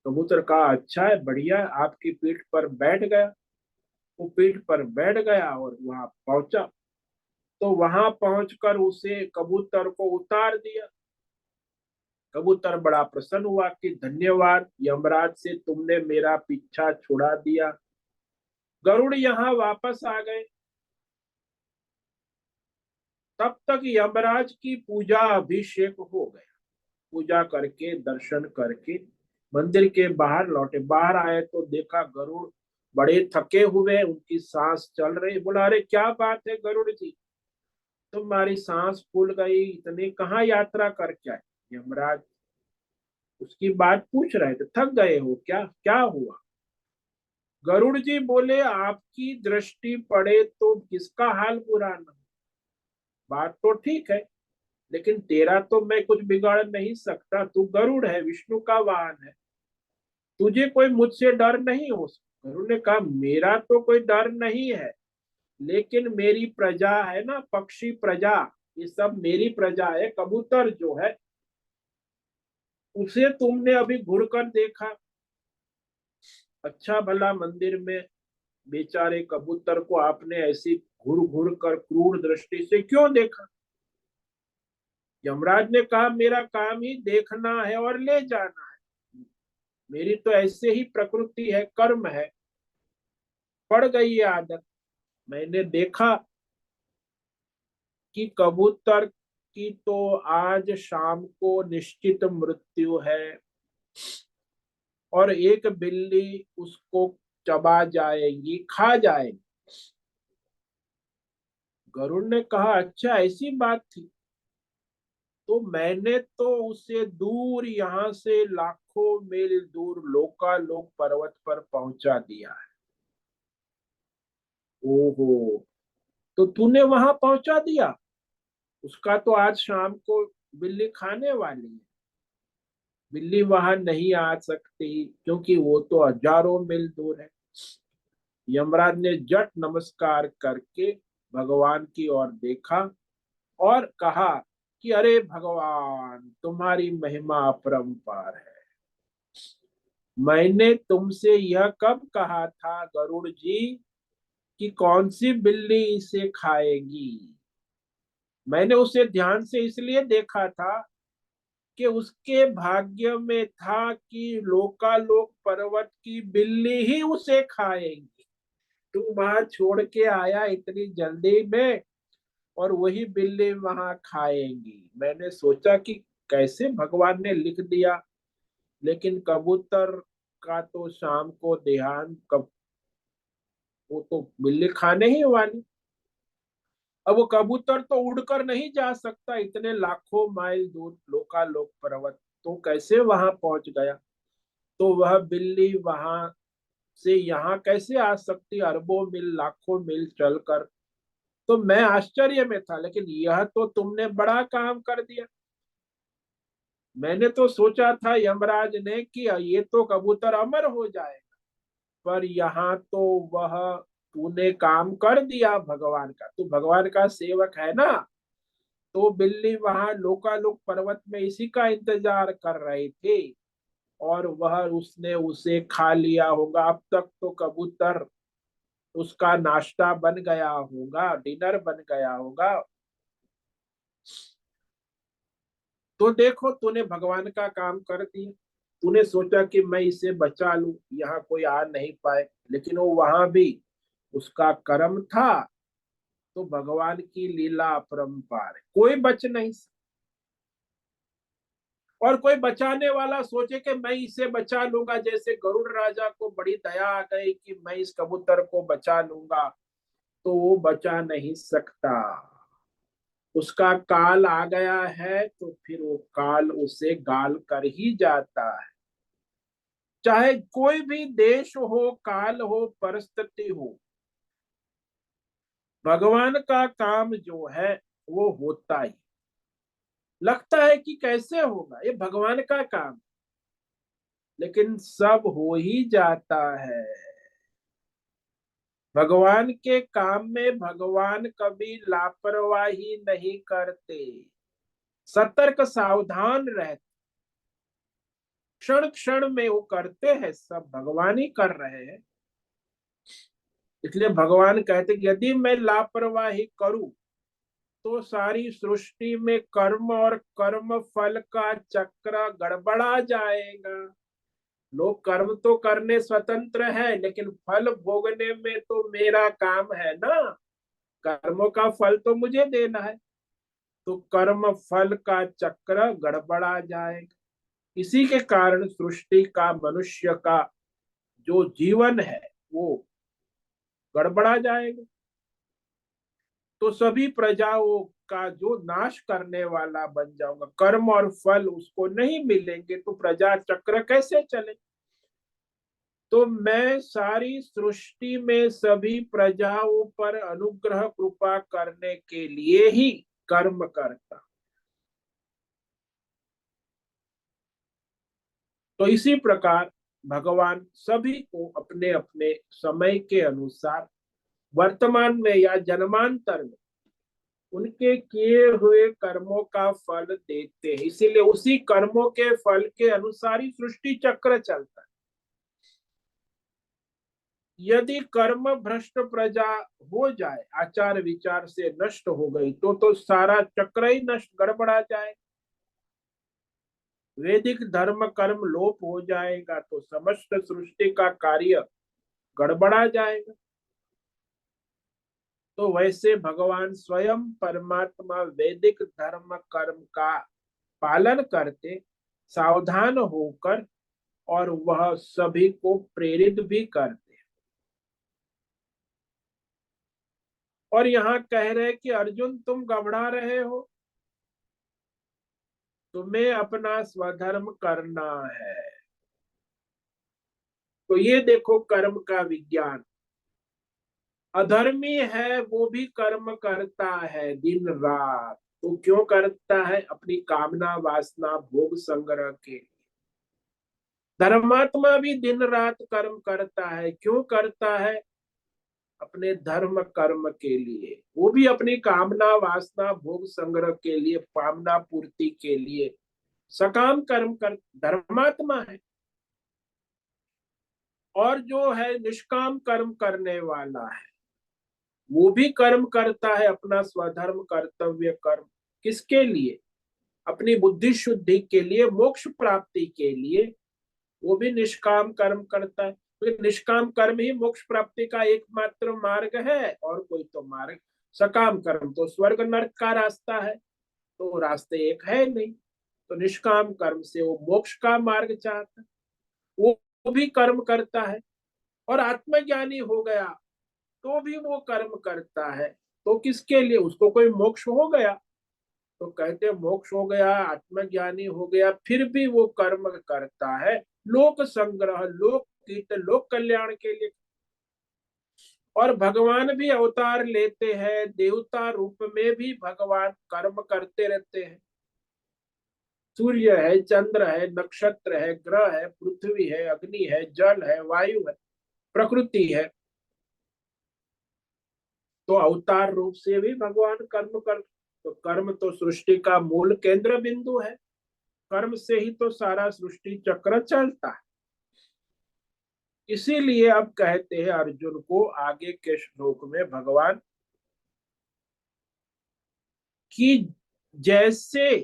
कबूतर कहा अच्छा है, बढ़िया है, आपकी पीठ पर बैठ गया। वो पीठ पर बैठ गया और वहां पहुंचा। तो वहां पहुंचकर उसे कबूतर को उतार दिया। कबूतर बड़ा प्रसन्न हुआ कि धन्यवाद यमराज से, तुमने मेरा पीछा छुड़ा दिया। गरुड़ यहाँ वापस आ गए। तब तक यमराज की पूजा अभिषेक हो गया। पूजा करके दर्शन करके मंदिर के बाहर लौटे। बाहर आए तो देखा गरुड़ बड़े थके हुए, उनकी सांस चल रही। बोला अरे क्या बात है गरुड़ जी, तुम्हारी सांस फूल गई, इतनी कहाँ यात्रा करके आए? यमराज उसकी बात पूछ रहे थे, थक गए हो क्या, क्या हुआ? गरुड़ जी बोले आपकी दृष्टि पड़े तो किसका हाल बुरा न हो। बात तो ठीक है, लेकिन तेरा तो मैं कुछ बिगाड़ नहीं सकता, तू गरुड़ है, विष्णु का वाहन है, तुझे कोई मुझसे डर नहीं हो सकता। गरुड़ ने कहा मेरा तो कोई डर नहीं है, लेकिन मेरी प्रजा है ना, पक्षी प्रजा, ये सब मेरी प्रजा है। कबूतर जो है उसे तुमने अभी घुर कर देखा, अच्छा भला मंदिर में बेचारे कबूतर को आपने ऐसी घुर घुर कर क्रूर दृष्टि से क्यों देखा? यमराज ने कहा मेरा काम ही देखना है और ले जाना है, मेरी तो ऐसे ही प्रकृति है, कर्म है, पड़ गई ये आदत। मैंने देखा कि कबूतर की तो आज शाम को निश्चित मृत्यु है और एक बिल्ली उसको चबा जाएगी, खा जाएगी। गरुड़ ने कहा अच्छा ऐसी बात थी, तो मैंने तो उसे दूर, यहाँ से लाखों मील दूर लोकालोक पर्वत पर पहुंचा दिया है। ओहो, तो तूने वहां पहुंचा दिया? उसका तो आज शाम को बिल्ली खाने वाली है। बिल्ली वहां नहीं आ सकती क्योंकि वो तो हजारों मील दूर है। यमराज ने जट नमस्कार करके भगवान की ओर देखा और कहा कि अरे भगवान, तुम्हारी महिमा अपरंपार है। मैंने तुमसे यह कब कहा था गरुड़ जी कि कौन सी बिल्ली इसे खाएगी। मैंने उसे ध्यान से इसलिए देखा था कि उसके भाग्य में था कि लोकालोक पर्वत की बिल्ली ही उसे खाएगी। तू वहां छोड़ के आया इतनी जल्दी में, और वही बिल्ली वहां खाएगी। मैंने सोचा कि कैसे भगवान ने लिख दिया। लेकिन कबूतर का तो शाम को ध्यान, कब वो तो बिल्ली खाने ही वाली। अब वो कबूतर तो उड़कर नहीं जा सकता इतने लाखों माइल दूर लोकालोक पर्वत, तो कैसे वहां पहुंच गया। तो वह बिल्ली वहां से यहाँ कैसे आ सकती, अरबों मील लाखों मील चलकर। तो मैं आश्चर्य में था, लेकिन यह तो तुमने बड़ा काम कर दिया। मैंने तो सोचा था यमराज ने कि ये तो कबूतर अमर हो जाएगा, पर यहाँ तो वह तूने काम कर दिया भगवान का। तू भगवान का सेवक है ना। तो बिल्ली वहां लोकालोक पर्वत में इसी का इंतजार कर रही थी, और वह उसने उसे खा लिया होगा। अब तक तो कबूतर उसका नाश्ता बन गया होगा, डिनर बन गया होगा। तो देखो, तूने भगवान का काम कर दिया। तूने सोचा कि मैं इसे बचा लूं, यहाँ कोई आ नहीं पाए, लेकिन वो वहां भी उसका कर्म था। तो भगवान की लीला अपरंपार है, कोई बच नहीं सकता। और कोई बचाने वाला सोचे कि मैं इसे बचा लूंगा, जैसे गरुड़ राजा को बड़ी दया आ गई कि मैं इस कबूतर को बचा लूंगा, तो वो बचा नहीं सकता। उसका काल आ गया है, तो फिर वो काल उसे गाल कर ही जाता है। चाहे कोई भी देश हो, काल हो, परिस्थिति हो, भगवान का काम जो है वो होता ही। लगता है कि कैसे होगा, ये भगवान का काम, लेकिन सब हो ही जाता है। भगवान के काम में भगवान कभी लापरवाही नहीं करते, सतर्क सावधान रहते। क्षण क्षण में वो करते हैं, सब भगवान ही कर रहे हैं। इसलिए भगवान कहते कि यदि मैं लापरवाही करूं, तो सारी सृष्टि में कर्म और कर्म फल का चक्र गड़बड़ा जाएगा। लोग कर्म तो करने स्वतंत्र है, लेकिन फल भोगने में तो मेरा काम है ना। कर्मों का फल तो मुझे देना है। तो कर्म फल का चक्र गड़बड़ा जाएगा। इसी के कारण सृष्टि का, मनुष्य का जो जीवन है वो गड़बड़ा जाएगा। तो सभी प्रजाओं का जो नाश करने वाला बन जाऊंगा। कर्म और फल उसको नहीं मिलेंगे, तो प्रजा चक्र कैसे चले। तो मैं सारी सृष्टि में सभी प्रजाओं पर अनुग्रह कृपा करने के लिए ही कर्म करता। तो इसी प्रकार भगवान सभी को अपने अपने समय के अनुसार वर्तमान में या जन्मांतर में उनके किए हुए कर्मों का फल देते हैं। इसीलिए उसी कर्मों के फल के अनुसार ही सृष्टि चक्र चलता है। यदि कर्म भ्रष्ट प्रजा हो जाए, आचार विचार से नष्ट हो गई, तो सारा चक्र ही नष्ट, गड़बड़ा जाए। वैदिक धर्म कर्म लोप हो जाएगा, तो समस्त सृष्टि का कार्य गड़बड़ा जाएगा। तो वैसे भगवान स्वयं परमात्मा वैदिक धर्म कर्म का पालन करते, सावधान होकर, और वह सभी को प्रेरित भी करते। और यहाँ कह रहे कि अर्जुन तुम घबरा रहे हो, तुम्हें अपना स्वधर्म करना है। तो ये देखो कर्म का विज्ञान। अधर्मी है वो भी कर्म करता है दिन रात। तो क्यों करता है? अपनी कामना वासना भोग संग्रह के। धर्मात्मा भी दिन रात कर्म करता है। क्यों करता है? अपने धर्म कर्म के लिए। वो भी अपनी कामना वासना भोग संग्रह के लिए, कामना पूर्ति के लिए सकाम कर्म कर, धर्मात्मा है। और जो है निष्काम कर्म करने वाला है, वो भी कर्म करता है, अपना स्वधर्म कर्तव्य कर्म। किसके लिए? अपनी बुद्धि शुद्धि के लिए, मोक्ष प्राप्ति के लिए वो भी निष्काम कर्म करता है। तो निष्काम कर्म ही मोक्ष प्राप्ति का एकमात्र मार्ग है, और कोई तो मार्ग, सकाम कर्म तो स्वर्ग नरक का रास्ता है, तो रास्ते एक है नहीं। तो निष्काम कर्म से वो मोक्ष का मार्ग चाहता है, वो भी कर्म करता है। और आत्मज्ञानी हो गया तो भी वो कर्म करता है, तो किसके लिए? उसको कोई मोक्ष हो गया तो कहते मोक्ष हो गया, आत्मज्ञानी हो गया, फिर भी वो कर्म करता है, लोक संग्रह, लोक हित, लोक कल्याण के लिए। और भगवान भी अवतार लेते हैं, देवता रूप में भी भगवान कर्म करते रहते हैं। सूर्य है, चंद्र है, नक्षत्र है, ग्रह है, पृथ्वी है, अग्नि है, जल है, वायु है, प्रकृति है। तो अवतार रूप से भी भगवान कर्म कर, तो कर्म तो सृष्टि का मूल केंद्र बिंदु है। कर्म से ही तो सारा सृष्टि चक्र चलता है। इसीलिए अब कहते हैं अर्जुन को आगे के श्लोक में भगवान कि जैसे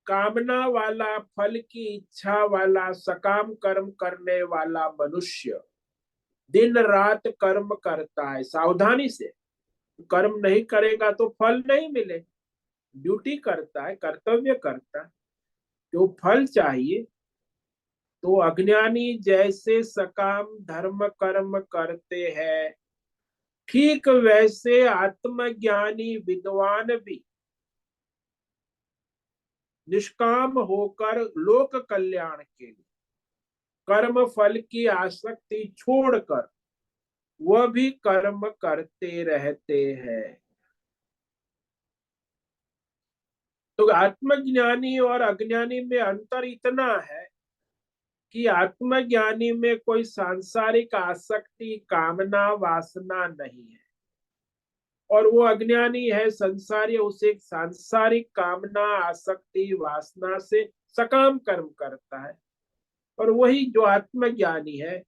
कामना वाला, फल की इच्छा वाला, सकाम कर्म करने वाला मनुष्य दिन रात कर्म करता है सावधानी से, कर्म नहीं करेगा तो फल नहीं मिले, ड्यूटी करता है, कर्तव्य करता है, जो फल चाहिए। तो अज्ञानी जैसे सकाम धर्म कर्म करते हैं, ठीक वैसे आत्मज्ञानी विद्वान भी निष्काम होकर लोक कल्याण के लिए कर्म फल की आसक्ति छोड़कर वह भी कर्म करते रहते हैं। तो आत्मज्ञानी और अज्ञानी में अंतर इतना है कि आत्मज्ञानी में कोई सांसारिक आसक्ति, कामना, वासना नहीं है, और वो अज्ञानी है संसारी, उसे सांसारिक कामना, आसक्ति, वासना से सकाम कर्म करता है। और वही जो आत्मज्ञानी है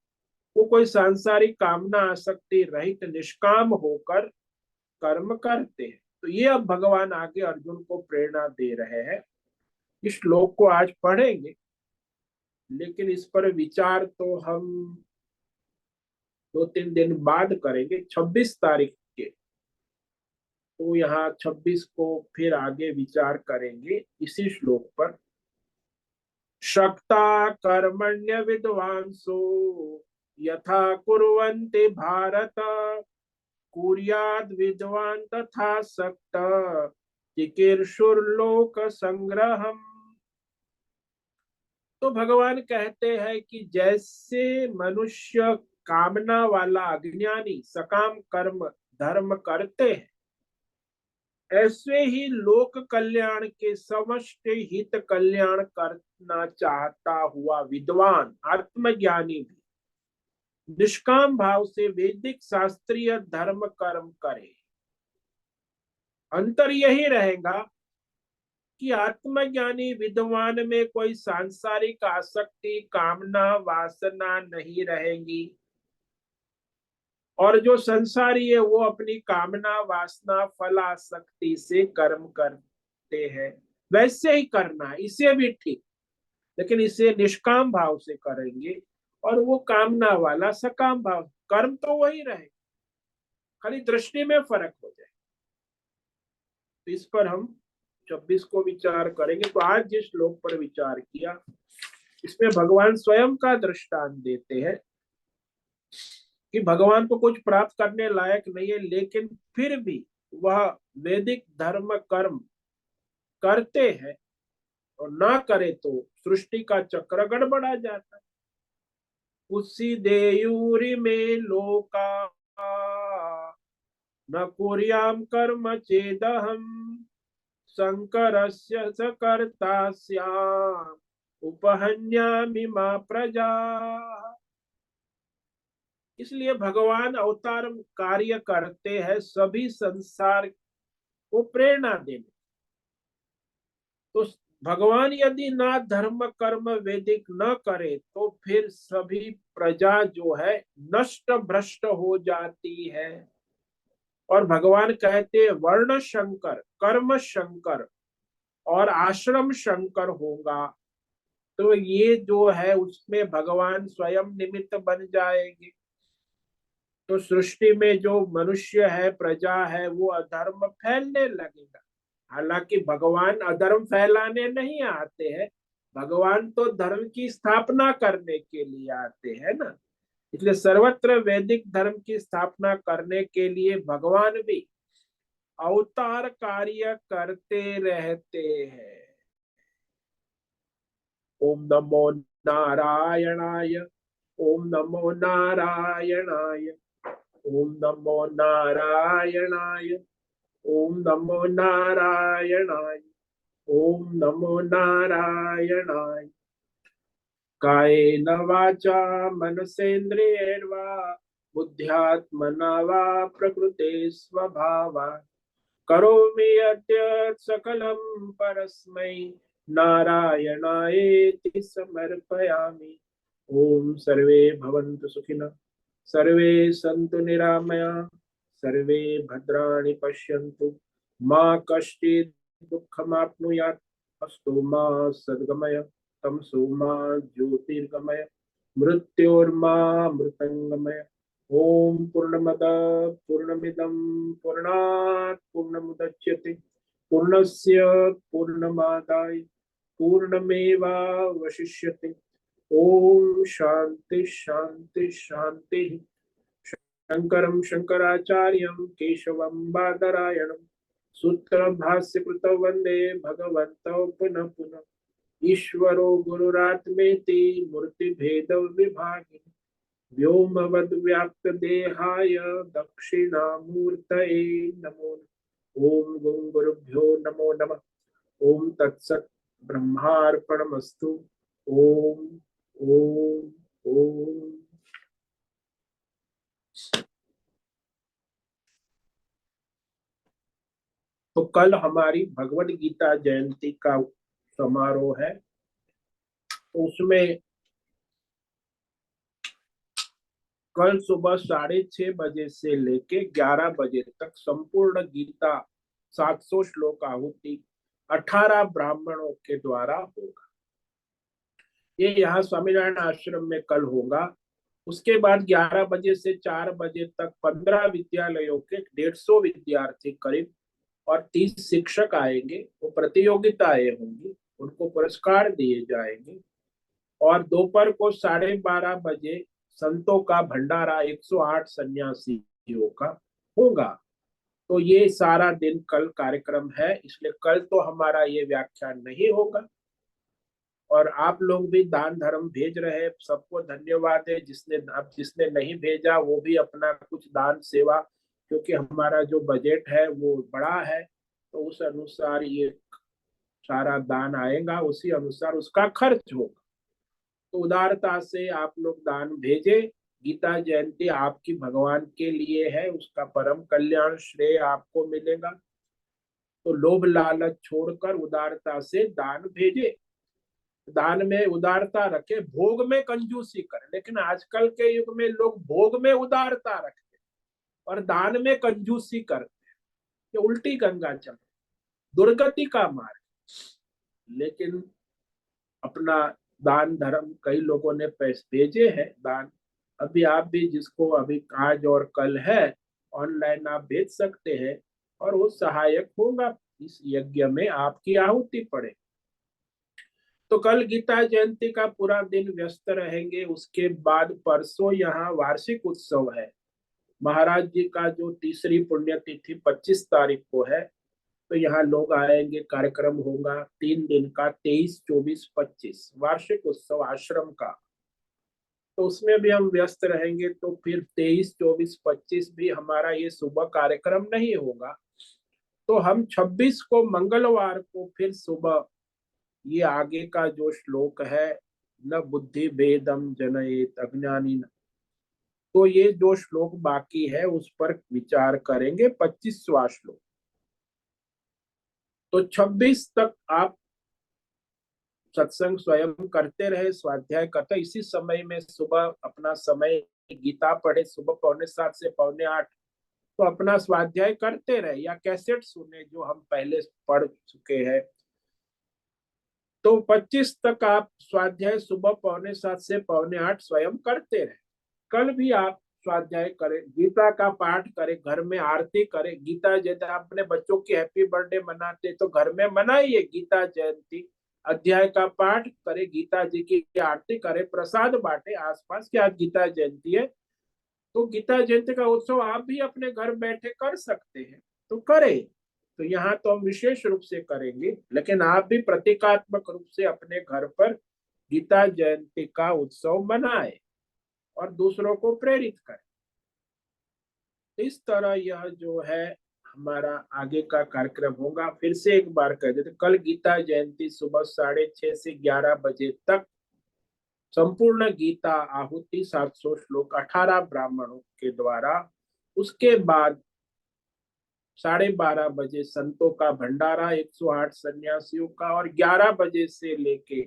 वो कोई सांसारिक कामना, आसक्ति रहित निष्काम होकर कर्म करते हैं। तो ये अब भगवान आगे अर्जुन को प्रेरणा दे रहे हैं। इस श्लोक को आज पढ़ेंगे, लेकिन इस पर विचार तो हम 2-3 दिन बाद करेंगे, 26 तारीख के। तो यहाँ 26 को फिर आगे विचार करेंगे इसी श्लोक पर। शक्ता कर्मण्य विद्वांसो यथा कुर्वन्ति भारत, कुर्याद् विद्वान् तथा सक्त चिकीर्षुर्लोक संग्रहम्। तो भगवान कहते हैं कि जैसे मनुष्य कामना वाला अज्ञानी सकाम कर्म धर्म करते हैं, ऐसे ही लोक कल्याण के समष्टि हित कल्याण करना चाहता हुआ विद्वान आत्मज्ञानी भी निष्काम भाव से वैदिक शास्त्रीय धर्म कर्म करे। अंतर यही रहेगा कि आत्मज्ञानी विद्वान में कोई सांसारिक आसक्ति, कामना, वासना नहीं रहेगी, और जो संसारी है वो अपनी कामना, वासना, फल आसक्ति से कर्म करते हैं। वैसे ही करना है, इसे भी ठीक, लेकिन इसे निष्काम भाव से करेंगे, और वो कामना वाला सकाम भाव, कर्म तो वही रहे, खाली दृष्टि में फर्क हो जाए। तो इस पर हम 26 को विचार करेंगे। तो आज जिस श्लोक पर विचार किया, इसमें भगवान स्वयं का दृष्टांत देते हैं कि भगवान को कुछ प्राप्त करने लायक नहीं है, लेकिन फिर भी वह वैदिक धर्म कर्म करते हैं, और ना करे तो सृष्टि का चक्र गड़बड़ा जाता है। उसी देयूरी में लोका न कुर्याम कर्म चेदहम शंकरस्य सकर्ता स्याम उपहन्यामि मा प्रजा। इसलिए भगवान अवतार कार्य करते हैं सभी संसार को प्रेरणा देने। तो भगवान यदि ना धर्म कर्म वैदिक न करे तो फिर सभी प्रजा जो है नष्ट भ्रष्ट हो जाती है। और भगवान कहते हैं वर्ण शंकर, कर्म शंकर और आश्रम शंकर होगा। तो ये जो है उसमें भगवान स्वयं निमित्त बन जाएंगे। तो सृष्टि में जो मनुष्य है, प्रजा है, वो अधर्म फैलने लगेगा। हालांकि भगवान अधर्म फैलाने नहीं आते हैं, भगवान तो धर्म की स्थापना करने के लिए आते हैं ना। इसलिए सर्वत्र वैदिक धर्म की स्थापना करने के लिए भगवान भी अवतार कार्य करते रहते हैं। ओम नमो नारायणाय, ओम नमो नारायणाय, ओम नमो नारायणाय, ओम नमो नारायणाय, ओम नमो नारायणाय। कायेन वाचा मनसेन्द्रियैर्वा बुद्ध्यात्मना वा प्रकृते स्वभावात् करोमि यद्यत् सकलं परस्मै नारायणायेति समर्पयामि। ओम सर्वे भवन्तु सुखिनः, सर्वे सन्तु निरामयाः, सर्वे भद्राणि पश्यन्तु, मा कश्चित् दुःखमाप्नुयात्। अस्तु मा सद्गमय, तमसो मा ज्योतिर्गमय, मृत्योर्मा मृतंगमय। ओम पूर्णमद पूर्णमिदं पूर्णात् पूर्णमुदच्यते पूर्णस्य पूर्णमादाय पूर्णमेवावशिष्यते। ओम शांति शांति शांति। शंकरं शंकराचार्यं केशवं बादरायणं सूत्रभाष्यकृतौ वन्दे भगवन्तौ पुनः पुनः। ईश्वरो गुरुरात्मेति मूर्तिभेद विभागिने व्योमवद्व्याप्तदेहाय दक्षिणामूर्तये नमो नमः। ओम गुरुभ्यो नमो नमः। ओम तत्सत् ब्रह्मार्पणमस्तु। ओम ओम ओम। तो कल हमारी भगवद गीता जयंती का समारोह है। तो उसमें कल सुबह 6:30 बजे से लेके 11 बजे तक संपूर्ण गीता 700 श्लोक आहुति 18 ब्राह्मणों के द्वारा होगा। ये यहाँ स्वामीनारायण आश्रम में कल होगा। उसके बाद 11 बजे से 4 बजे तक 15 विद्यालयों के 150 विद्यार्थी करीब और 30 शिक्षक आएंगे। वो प्रतियोगिताएं होंगी, उनको पुरस्कार दिए जाएंगे। और दोपहर को 12:30 बजे संतों का भंडारा 108 सन्यासियों का होगा। तो ये सारा दिन कल कार्यक्रम है, इसलिए कल तो हमारा ये व्याख्यान नहीं होगा। और आप लोग भी दान धर्म भेज रहे हैं, सबको धन्यवाद है। जिसने नहीं भेजा वो भी अपना कुछ दान सेवा, क्योंकि हमारा जो बजट है वो बड़ा है, तो उस अनुसार ये सारा दान आएगा, उसी अनुसार उसका खर्च होगा। तो उदारता से आप लोग दान भेजे। गीता जयंती आपकी भगवान के लिए है, उसका परम कल्याण श्रेय आपको मिलेगा। तो लोभ लालच छोड़कर उदारता से दान भेजे। दान में उदारता रखे, भोग में कंजूसी करे। लेकिन आजकल के युग में लोग भोग में उदारता रखते और दान में कंजूसी करते। ये उल्टी गंगा चल, दुर्गति का मार्ग। लेकिन अपना दान धर्म कई लोगों ने पैसे भेजे हैं दान। अभी आप भी जिसको अभी आज और कल है ऑनलाइन आप भेज सकते हैं और वो सहायक होगा इस यज्ञ में, आपकी आहुति पड़े। तो कल गीता जयंती का पूरा दिन व्यस्त रहेंगे। उसके बाद परसों यहाँ वार्षिक उत्सव है। महाराज जी का जो तीसरी पुण्यतिथि 25 तारीख को है, तो यहाँ लोग आएंगे, कार्यक्रम होगा 3 दिन का, 23, 24, 25 वार्षिक उत्सव आश्रम का। तो उसमें भी हम व्यस्त रहेंगे। तो फिर 23, 24, 25 भी हमारा ये सुबह कार्यक्रम नहीं होगा। तो हम 26 को मंगलवार को फिर सुबह ये आगे का जो श्लोक है, न बुद्धि भेदम जनयेत अज्ञानी, तो ये जो श्लोक बाकी है उस पर विचार करेंगे। 25वां श्लोक। तो 26 तक आप सत्संग स्वयं करते रहे, स्वाध्याय करते। इसी समय में सुबह अपना समय गीता पढ़े, सुबह 7:45 से 7:45 तो अपना स्वाध्याय करते रहे या कैसेट सुने जो हम पहले पढ़ चुके हैं। तो 25 तक आप स्वाध्याय सुबह 7:45 से 7:45 स्वयं करते रहे। कल भी आप स्वाध्याय करें, गीता का पाठ करें, घर में आरती करें। गीता जयंती अपने बच्चों की हैप्पी बर्थडे मनाते तो घर में मनाइए गीता जयंती, अध्याय का पाठ करें, गीता जी की आरती करें, प्रसाद बांटे आसपास की। आज गीता जयंती है तो गीता जयंती का उत्सव आप भी अपने घर बैठे कर सकते हैं, तो करें। तो यहाँ तो हम विशेष रूप से करेंगे, लेकिन आप भी प्रतीकात्मक रूप से अपने घर पर गीता जयंती का उत्सव मनाए और दूसरों को प्रेरित करें। इस तरह यह जो है हमारा आगे का कार्यक्रम होगा। फिर से एक बार कह देते, कल गीता जयंती सुबह 6:30 से 11 बजे तक संपूर्ण गीता आहुति 700 श्लोक 18 ब्राह्मणों के द्वारा। उसके बाद 12:30 बजे संतों का भंडारा 108 सन्यासियों का, और 11 बजे से लेके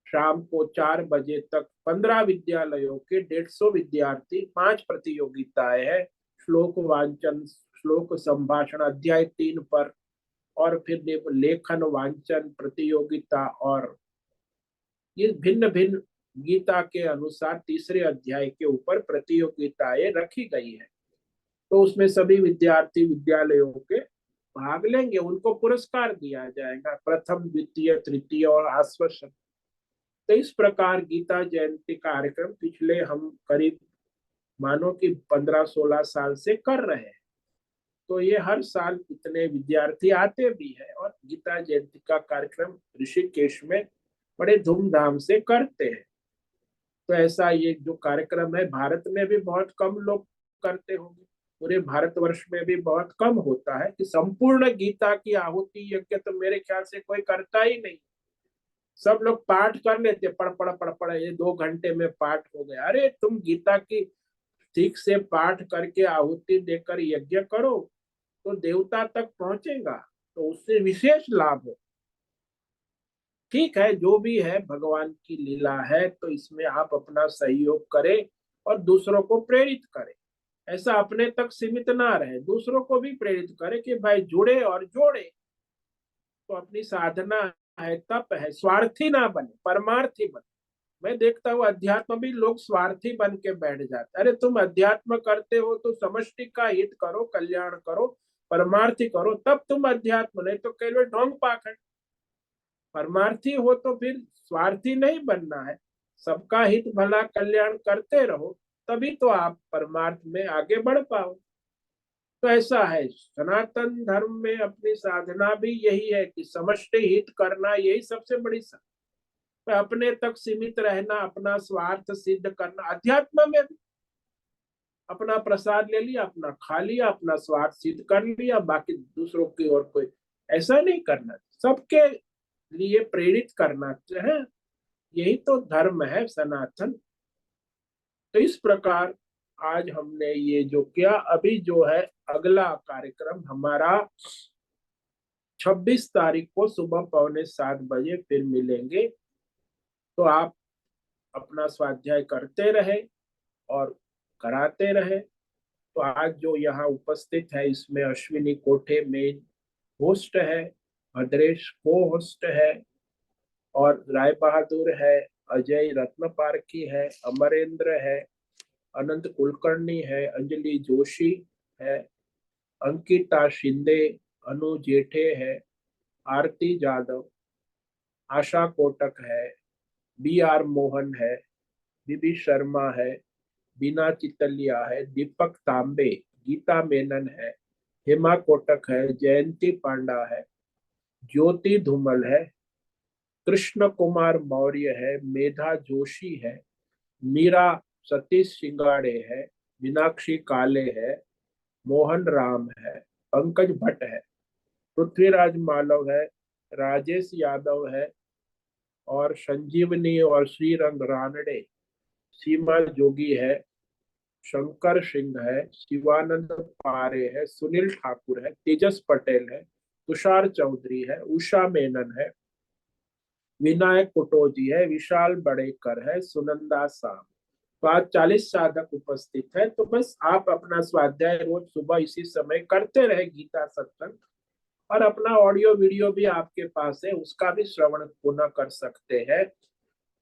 शाम को 4 बजे तक 15 विद्यालयों के 150 विद्यार्थी, 5 प्रतियोगिताएं हैं, श्लोक वांचन, श्लोक संभाषण अध्याय 3 पर, और फिर लेखन वांचन प्रतियोगिता, और ये भिन्न भिन्न गीता के अनुसार तीसरे अध्याय के ऊपर प्रतियोगिताएं रखी गई है। तो उसमें सभी विद्यार्थी विद्यालयों के भाग लेंगे, उनको पुरस्कार दिया जाएगा, प्रथम द्वितीय तृतीय और आश्वासन। तो इस प्रकार गीता जयंती कार्यक्रम पिछले हम करीब मानो कि 15-16 साल से कर रहे हैं। तो ये हर साल इतने विद्यार्थी आते भी है और गीता जयंती का कार्यक्रम ऋषिकेश में बड़े धूमधाम से करते हैं। तो ऐसा ये जो कार्यक्रम है भारत में भी बहुत कम लोग करते होंगे, पूरे भारतवर्ष में भी बहुत कम होता है कि संपूर्ण गीता की आहुति यज्ञ तो मेरे ख्याल से कोई करता ही नहीं। सब लोग पाठ कर लेते, पढ़ ये 2 घंटे में पाठ हो गया। अरे तुम गीता की ठीक से पाठ करके आहुति देकर यज्ञ करो तो देवता तक पहुंचेगा, तो उससे विशेष लाभ हो। ठीक है, जो भी है भगवान की लीला है, तो इसमें आप अपना सहयोग करें और दूसरों को प्रेरित करें। ऐसा अपने तक सीमित ना रहे, दूसरों को भी प्रेरित करें कि भाई जुड़े और जोड़े। तो अपनी साधना है, तप है, स्वार्थी ना बने, परमार्थी बने। मैं देखता हूँ अध्यात्म भी लोग स्वार्थी बन के बैठ जाते। अरे तुम अध्यात्म करते हो तो समष्टि का हित करो, कल्याण करो, परमार्थी करो, तब तुम अध्यात्म, नहीं तो केवल ढोंग पाखंड। परमार्थी हो तो फिर स्वार्थी नहीं बनना है, सबका हित भला कल्याण करते रहो, तभी तो आप परमार्थ में आगे बढ़ पाओ। तो ऐसा है सनातन धर्म में अपनी साधना भी यही है कि समष्टि हित करना, यही सबसे बड़ी तो अपने तक सीमित रहना, अपना स्वार्थ सिद्ध करना। अध्यात्म में भी अपना प्रसाद ले लिया, अपना खा लिया, अपना स्वार्थ सिद्ध कर लिया, बाकी दूसरों की और कोई ऐसा नहीं करना, सबके लिए प्रेरित करना है। यही तो धर्म है सनातन। तो इस प्रकार आज हमने ये जो किया, अभी जो है अगला कार्यक्रम हमारा 26 तारीख को सुबह 6:45 बजे फिर मिलेंगे। तो आप अपना स्वाध्याय करते रहे और कराते रहे। तो आज जो यहाँ उपस्थित है इसमें अश्विनी कोठे मेन होस्ट है, भद्रेश को होस्ट है, और राय बहादुर है, अजय रत्न पारखी है, अमरेंद्र है, अनंत कुलकर्णी है, अंजलि जोशी है, अंकिता शिंदे, अनु जेठे है, आरती जादव, आशा कोटक है, B.R. मोहन है, बीबी शर्मा है, बीना चितलिया है, दीपक तांबे, गीता मेनन है, हेमा कोटक है, जयंती पांडा है, ज्योति धूमल है, कृष्ण कुमार मौर्य है, मेधा जोशी है, मीरा सतीश सिंगाड़े है, मीनाक्षी काले है, मोहन राम है, पंकज भट्ट है, पृथ्वीराज मालव है, राजेश यादव है, और संजीवनी और श्रीरंग रानडे, सीमा जोगी है, शंकर सिंह है, शिवानंद पारे है, सुनील ठाकुर है, तेजस पटेल है, तुषार चौधरी है, उषा मेनन है, विनायक कुटोजी है, विशाल बड़ेकर है, सुनंदा साम। तो आज 40 साधक उपस्थित है, तो बस आप अपना स्वाध्याय रोज सुबह इसी समय करते रहे गीता सत्संग, और अपना ऑडियो वीडियो भी आपके पास है, उसका भी श्रवण पुनः कर सकते हैं।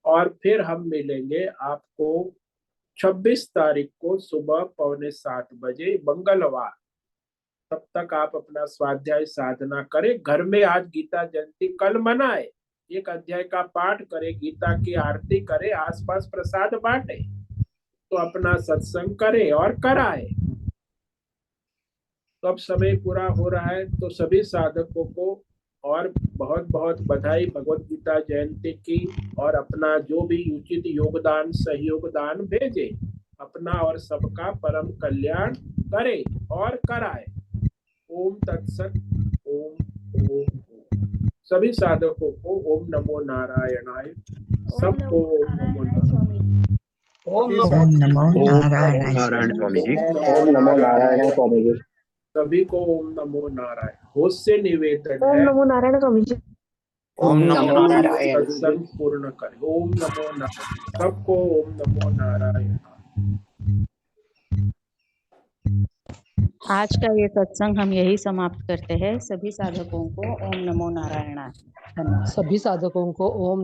और फिर हम मिलेंगे आपको 26 तारीख को सुबह 6:45 मंगलवार। तब तक आप अपना स्वाध्याय साधना करें, घर में आज गीता जयंती कल मनाए, एक अध्याय का पाठ करें, गीता की आरती करें, आसपास प्रसाद बांटे, तो अपना सत्संग करे और कराए। तो अब समय पूरा हो रहा है, तो सभी साधकों को और बहुत बहुत बधाई भगवत गीता जयंती की, और अपना जो भी उचित योगदान सहयोग दान भेजे, अपना और सबका परम कल्याण करे और कराए। ओम तत्सत। ओम ओम ओम। सभी साधकों को ओम नमो नारायणाय, सबको ओम नमो नारायण। ओम नमो नारायण। नारायण स्वामी जी। ओम नमो नारायण स्वामी जी। सभी को ओम नमो नारायण। होश से निवेदन ओम है, नमो नारायण स्वामी जी। ओम नमो नारायण। सत्संग पूर्ण करें। ओम नमो नारायण। सबको ओम नमो नारायण। आज का ये सत्संग हम यही समाप्त करते हैं। सभी साधकों को ओम नमो नारायण। धन्यवाद। सभी साधकों को ओम